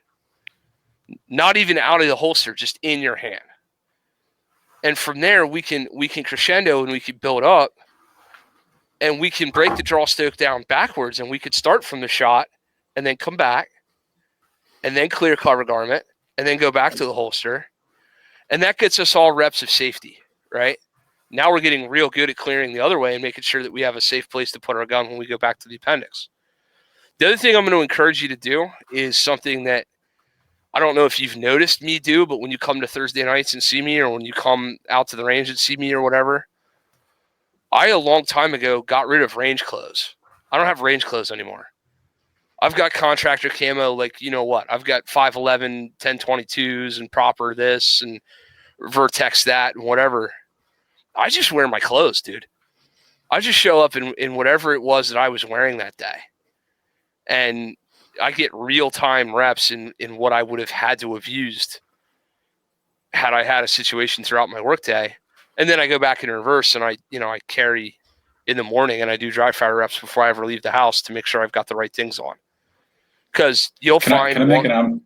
Not even out of the holster, just in your hand. And from there, we can crescendo and we can build up and we can break the draw stoke down backwards and we could start from the shot and then come back and then clear cover garment, and then go back to the holster. And that gets us all reps of safety, right? Now we're getting real good at clearing the other way and making sure that we have a safe place to put our gun when we go back to the appendix. The other thing I'm going to encourage you to do is something that I don't know if you've noticed me do, but when you come to Thursday nights and see me, or when you come out to the range and see me or whatever, I, a long time ago, got rid of range clothes. I don't have range clothes anymore. I've got contractor camo, like, you know what? I've got 511, 1022s and proper this and Vertex that and whatever. I just wear my clothes, dude. I just show up in whatever it was that I was wearing that day. And I get real-time reps in what I would have had to have used had I had a situation throughout my workday. And then I go back in reverse and I carry in the morning and I do dry fire reps before I ever leave the house to make sure I've got the right things on. Because you'll find. Can I make an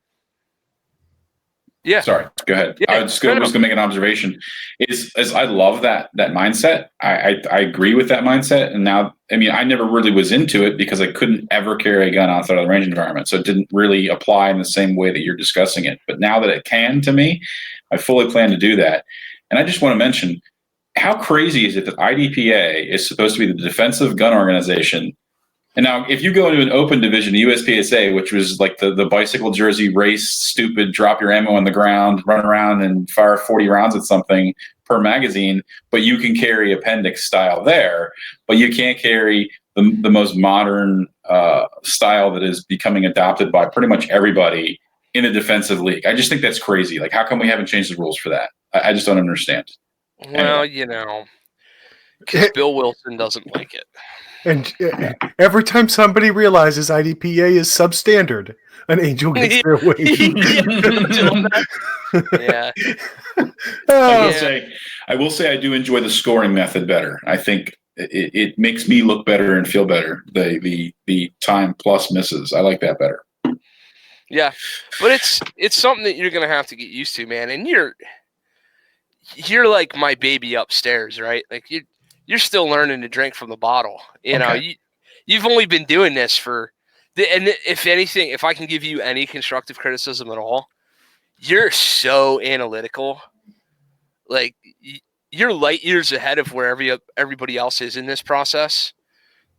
Yeah. Sorry, go ahead. Yeah, I was just going to make an observation. Is I love that mindset. I agree with that mindset. And now, I mean, I never really was into it because I couldn't ever carry a gun outside of the range environment. So it didn't really apply in the same way that you're discussing it. But now that it can to me, I fully plan to do that. And I just want to mention, how crazy is it that IDPA is supposed to be the defensive gun organization? And now, if you go into an open division, USPSA, which was like the bicycle jersey race, stupid, drop your ammo on the ground, run around and fire 40 rounds at something per magazine, but you can carry appendix style there, but you can't carry the most modern style that is becoming adopted by pretty much everybody in a defensive league. I just think that's crazy. Like, how come we haven't changed the rules for that? I just don't understand. Well, because Bill Wilson doesn't like it. And every time somebody realizes IDPA is substandard, an angel gets their wing. Yeah. I will say I do enjoy the scoring method better. I think it makes me look better and feel better. The time plus misses. I like that better. Yeah. But it's something that you're going to have to get used to, man. And you're like my baby upstairs, right? Like you're still learning to drink from the bottle. You know, you've only been doing this and if anything, if I can give you any constructive criticism at all, you're so analytical. Like, you're light years ahead of where everybody else is in this process,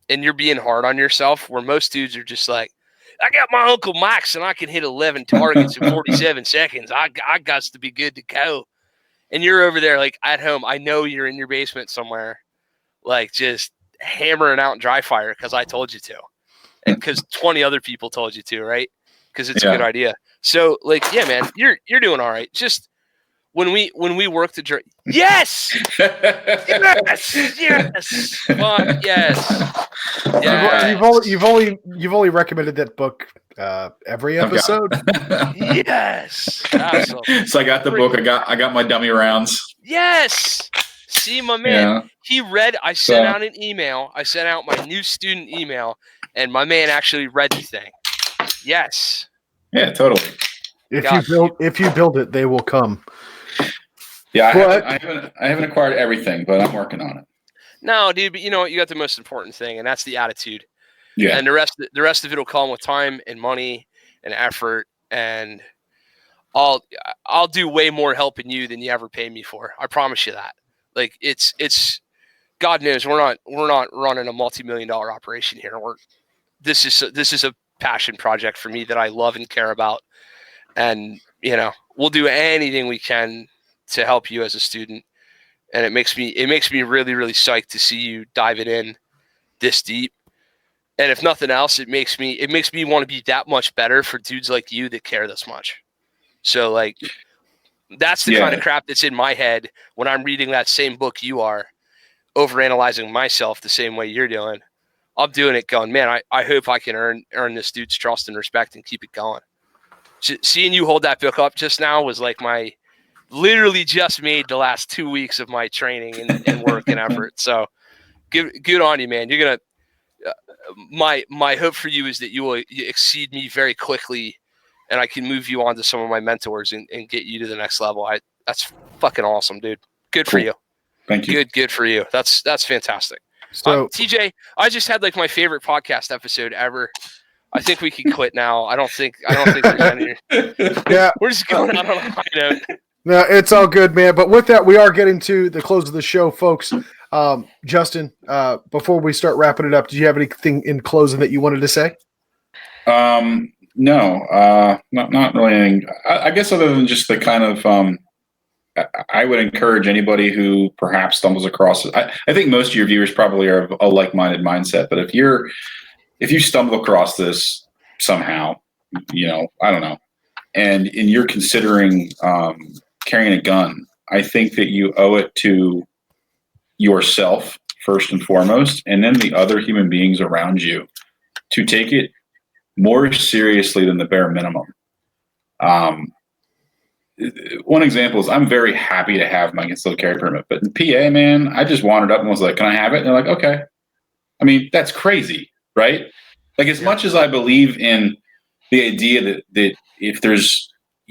and you're being hard on yourself, where most dudes are just like, I got my Uncle Max and I can hit 11 targets in 47 seconds. I got to be good to go. And you're over there, like, at home. I know you're in your basement somewhere, like, just hammering out dry fire because I told you to, and because 20 other people told you to, right? Because it's a good idea. So, like, yeah, man, you're doing all right. Just when we work the dry, yes, yes, fuck yes. You've only recommended that book every episode. Yes, absolutely. So I got the book. I got my dummy rounds. Yes. See, my man, he read. I sent out an email. I sent out my new student email, and my man actually read the thing. Yes. Yeah, totally. If you build it, they will come. Yeah, I haven't acquired everything, but I'm working on it. No, dude, but you know what? You got the most important thing, and that's the attitude. Yeah. And the rest of it will come with time and money and effort, and I'll do way more helping you than you ever pay me for. I promise you that. Like, it's God knows we're not running a multi-million-dollar operation here. This is a passion project for me that I love and care about, and we'll do anything we can to help you as a student. And it makes me really, really psyched to see you dive it in this deep. And if nothing else, it makes me want to be that much better for dudes like you that care this much. So, like, that's the kind of crap that's in my head when I'm reading that same book you are, overanalyzing myself the same way you're doing. I'm doing it going, man, I hope I can earn this dude's trust and respect and keep it going. Seeing you hold that book up just now was like my literally just made the last 2 weeks of my training and work and effort. So good on you, man. You're going to, my hope for you is that you will exceed me very quickly, and I can move you on to some of my mentors and get you to the next level. That's fucking awesome, dude. Good for you. Thank you. Good for you. That's fantastic. So TJ, I just had like my favorite podcast episode ever. I think we can quit now. I don't think there's any. Yeah, We're just going out on a high note. no, it's all good, man. But with that, we are getting to the close of the show, folks. Justin, before we start wrapping it up, do you have anything in closing that you wanted to say? No, not really anything. I guess other than just the kind of, I would encourage anybody who perhaps stumbles across it. I think most of your viewers probably are of a like-minded mindset, but if you stumble across this somehow, I don't know, and you're considering carrying a gun, I think that you owe it to yourself first and foremost, and then the other human beings around you to take it more seriously than the bare minimum. One example is I'm very happy to have my concealed carry permit, but in PA, man, I just wandered up and was like, "Can I have it?" And they're like, "Okay." I mean, that's crazy, right? Like, as much as I believe in the idea that if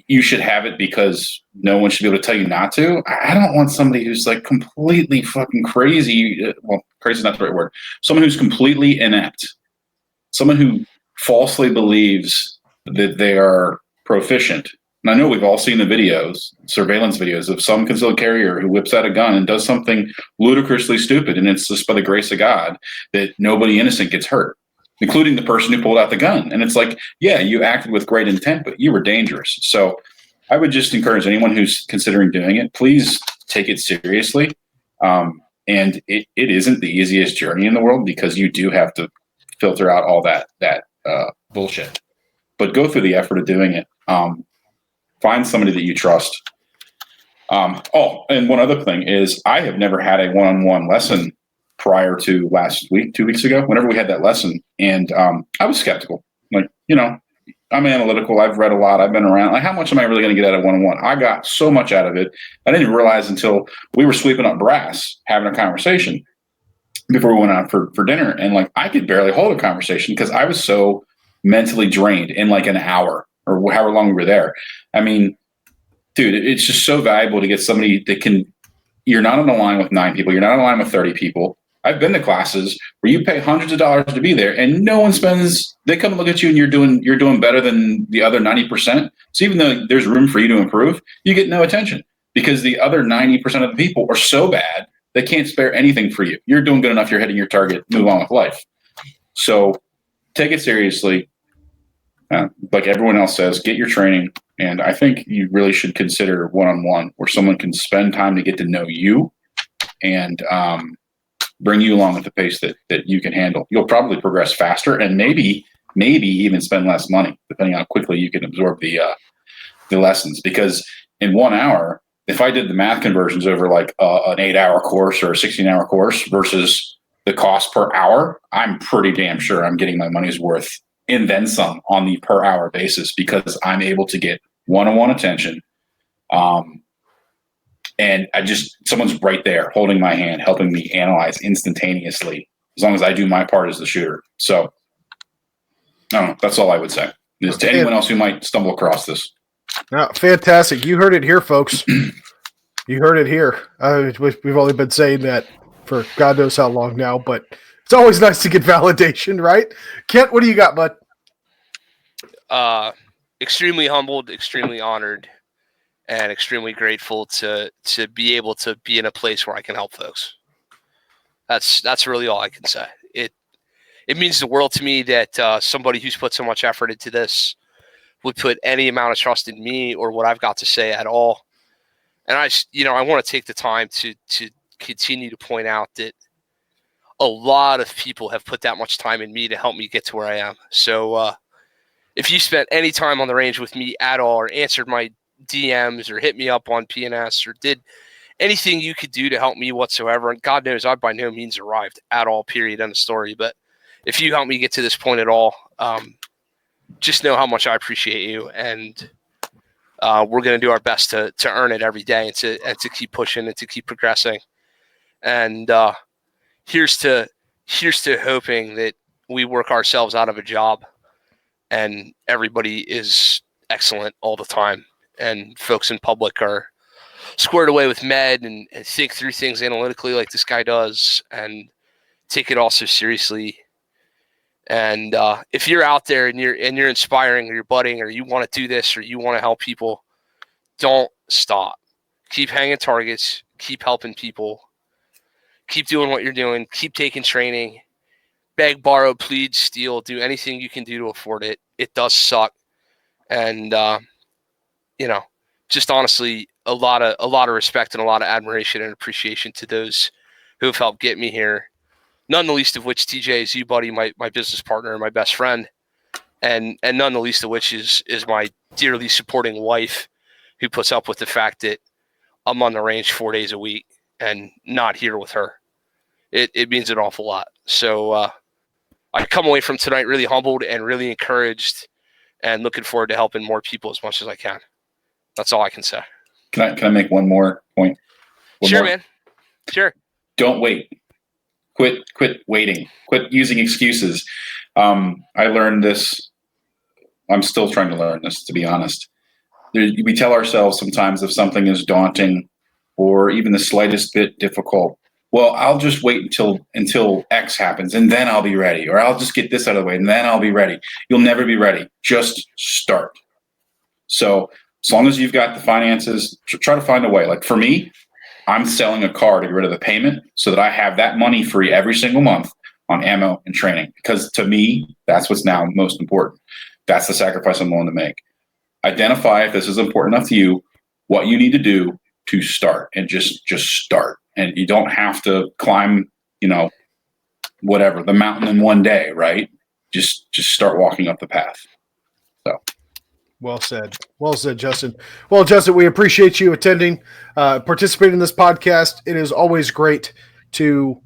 you should have it because no one should be able to tell you not to, I don't want somebody who's like completely fucking crazy. Well, crazy is not the right word. Someone who's completely inept. Someone who falsely believes that they are proficient. And I know we've all seen the videos, surveillance videos of some concealed carrier who whips out a gun and does something ludicrously stupid. And it's just by the grace of God that nobody innocent gets hurt, including the person who pulled out the gun. And it's like, yeah, you acted with great intent, but you were dangerous. So I would just encourage anyone who's considering doing it, please take it seriously. And it isn't the easiest journey in the world because you do have to filter out all that bullshit. But go through the effort of doing it. Find somebody that you trust. And one other thing is I have never had a one-on-one lesson prior to last week, 2 weeks ago, whenever we had that lesson. And I was skeptical. Like, I'm analytical. I've read a lot. I've been around. Like, how much am I really going to get out of one-on-one? I got so much out of it. I didn't realize until we were sweeping up brass, having a conversation before we went out for dinner. And like, I could barely hold a conversation because I was so mentally drained in like an hour or however long we were there. I mean, dude, it's just so valuable to get somebody that you're not on a line with 9 people. You're not on a line with 30 people. I've been to classes where you pay hundreds of dollars to be there and no one they come and look at you and you're doing better than the other 90%. So even though there's room for you to improve, you get no attention because the other 90% of the people are so bad, they can't spare anything for you. You're doing good enough. You're hitting your target, move on with life. So take it seriously. Like everyone else says, get your training. And I think you really should consider one-on-one where someone can spend time to get to know you and bring you along at the pace that you can handle. You'll probably progress faster and maybe even spend less money, depending on how quickly you can absorb the lessons. Because in 1 hour, if I did the math conversions over like an 8-hour course or a 16-hour course versus the cost per hour, I'm pretty damn sure I'm getting my money's worth and then some on the per hour basis because I'm able to get one-on-one attention. And someone's right there holding my hand, helping me analyze instantaneously, as long as I do my part as the shooter. So I don't know. That's all I would say. Is to anyone else who might stumble across this. No, fantastic. You heard it here, folks. You heard it here. We've only been saying that for God knows how long now, but it's always nice to get validation, right? Kent, what do you got, bud? Extremely humbled, extremely honored, and extremely grateful to be able to be in a place where I can help folks. That's really all I can say. It means the world to me that somebody who's put so much effort into this would put any amount of trust in me or what I've got to say at all. And I want to take the time to continue to point out that a lot of people have put that much time in me to help me get to where I am. So if you spent any time on the range with me at all or answered my DMs or hit me up on PNS or did anything you could do to help me whatsoever, and God knows I've by no means arrived at all, period, end of story. But if you help me get to this point at all, just know how much I appreciate you. And we're going to do our best to earn it every day and to keep pushing and to keep progressing. And here's to hoping that we work ourselves out of a job and everybody is excellent all the time. And folks in public are squared away with med and think through things analytically like this guy does and take it all so seriously. And if you're out there and you're inspiring or you're budding or you want to do this or you want to help people, don't stop. Keep hanging targets. Keep helping people. Keep doing what you're doing. Keep taking training. Beg, borrow, plead, steal. Do anything you can do to afford it. It does suck. And, just honestly, a lot of respect and a lot of admiration and appreciation to those who have helped get me here. None the least of which TJ is you, buddy, my business partner and my best friend. And none the least of which is my dearly supporting wife, who puts up with the fact that I'm on the range 4 days a week and not here with her. It means an awful lot. So I come away from tonight really humbled and really encouraged and looking forward to helping more people as much as I can. That's all I can say. Can I make one more point? Sure, man. Sure. Don't wait. Quit waiting. Quit using excuses. I learned this. I'm still trying to learn this, to be honest. We tell ourselves sometimes if something is daunting or even the slightest bit difficult, well, I'll just wait until X happens and then I'll be ready. Or I'll just get this out of the way and then I'll be ready. You'll never be ready. Just start. So as long as you've got the finances, try to find a way. Like for me, I'm selling a car to get rid of the payment so that I have that money free every single month on ammo and training. Because to me, that's what's now most important. That's the sacrifice I'm willing to make. Identify if this is important enough to you, what you need to do to start, and just start. And you don't have to climb, whatever, the mountain in one day, right? Just start walking up the path. So. Well said. Well said, Justin. Well, Justin, we appreciate you attending, participating in this podcast. It is always great to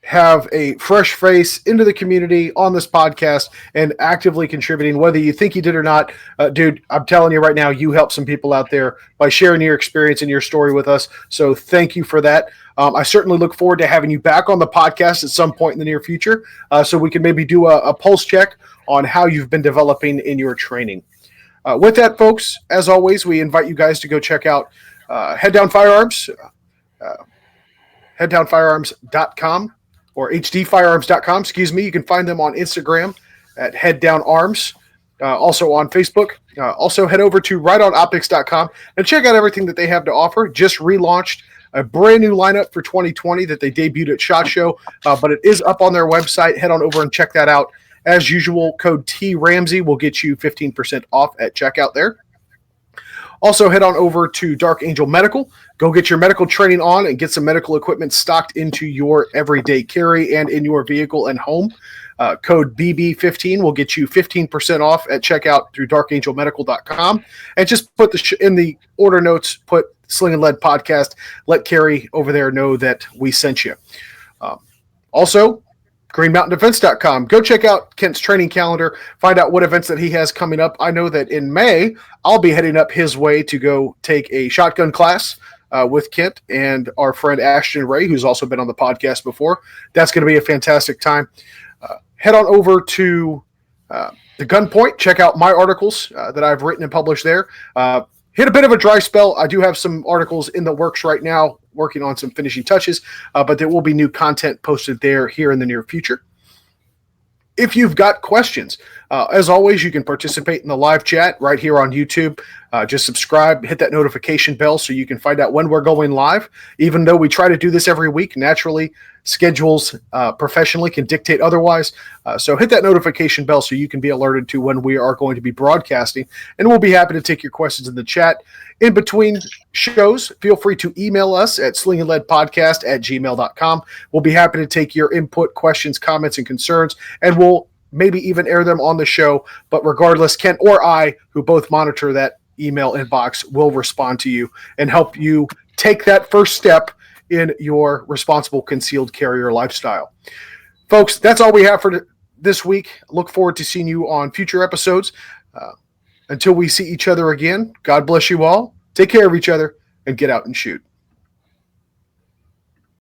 have a fresh face into the community on this podcast and actively contributing, whether you think you did or not. Dude, I'm telling you right now, you helped some people out there by sharing your experience and your story with us. So thank you for that. I certainly look forward to having you back on the podcast at some point in the near future, so we can maybe do a pulse check on how you've been developing in your training. With that, folks, as always, we invite you guys to go check out Head Down Firearms, headdownfirearms.com or hdfirearms.com, excuse me. You can find them on Instagram at Head Down Arms, also on Facebook. Also head over to ritonoptics.com and check out everything that they have to offer. Just relaunched a brand new lineup for 2020 that they debuted at SHOT Show, but it is up on their website. Head on over and check that out. As usual, code TRAMSEY will get you 15% off at checkout there. Also, head on over to Dark Angel Medical. Go get your medical training on and get some medical equipment stocked into your everyday carry and in your vehicle and home. Code BB15 will get you 15% off at checkout through darkangelmedical.com. And just put in the order notes, put Sling'N Lead Podcast. Let Carrie over there know that we sent you. Also, greenmountaindefense.com. Go check out Kent's training calendar. Find out what events that he has coming up. I know that in May, I'll be heading up his way to go take a shotgun class with Kent and our friend Ashton Ray, who's also been on the podcast before. That's going to be a fantastic time. Head on over to the Gunpoint. Check out my articles that I've written and published there. Hit a bit of a dry spell. I do have some articles in the works right now, working on some finishing touches, but there will be new content posted there here in the near future. If you've got questions, as always, you can participate in the live chat right here on YouTube. Just subscribe, hit that notification bell so you can find out when we're going live. Even though we try to do this every week, naturally, schedules professionally can dictate otherwise. So hit that notification bell so you can be alerted to when we are going to be broadcasting. And we'll be happy to take your questions in the chat. In between shows, feel free to email us at slingandleadpodcast@gmail.com. We'll be happy to take your input, questions, comments, and concerns, and we'll maybe even air them on the show. But regardless, Kent or I, who both monitor that email inbox, will respond to you and help you take that first step in your responsible concealed carrier lifestyle. Folks, that's all we have for this week. Look forward to seeing you on future episodes. Until we see each other again, God bless you all. Take care of each other and get out and shoot.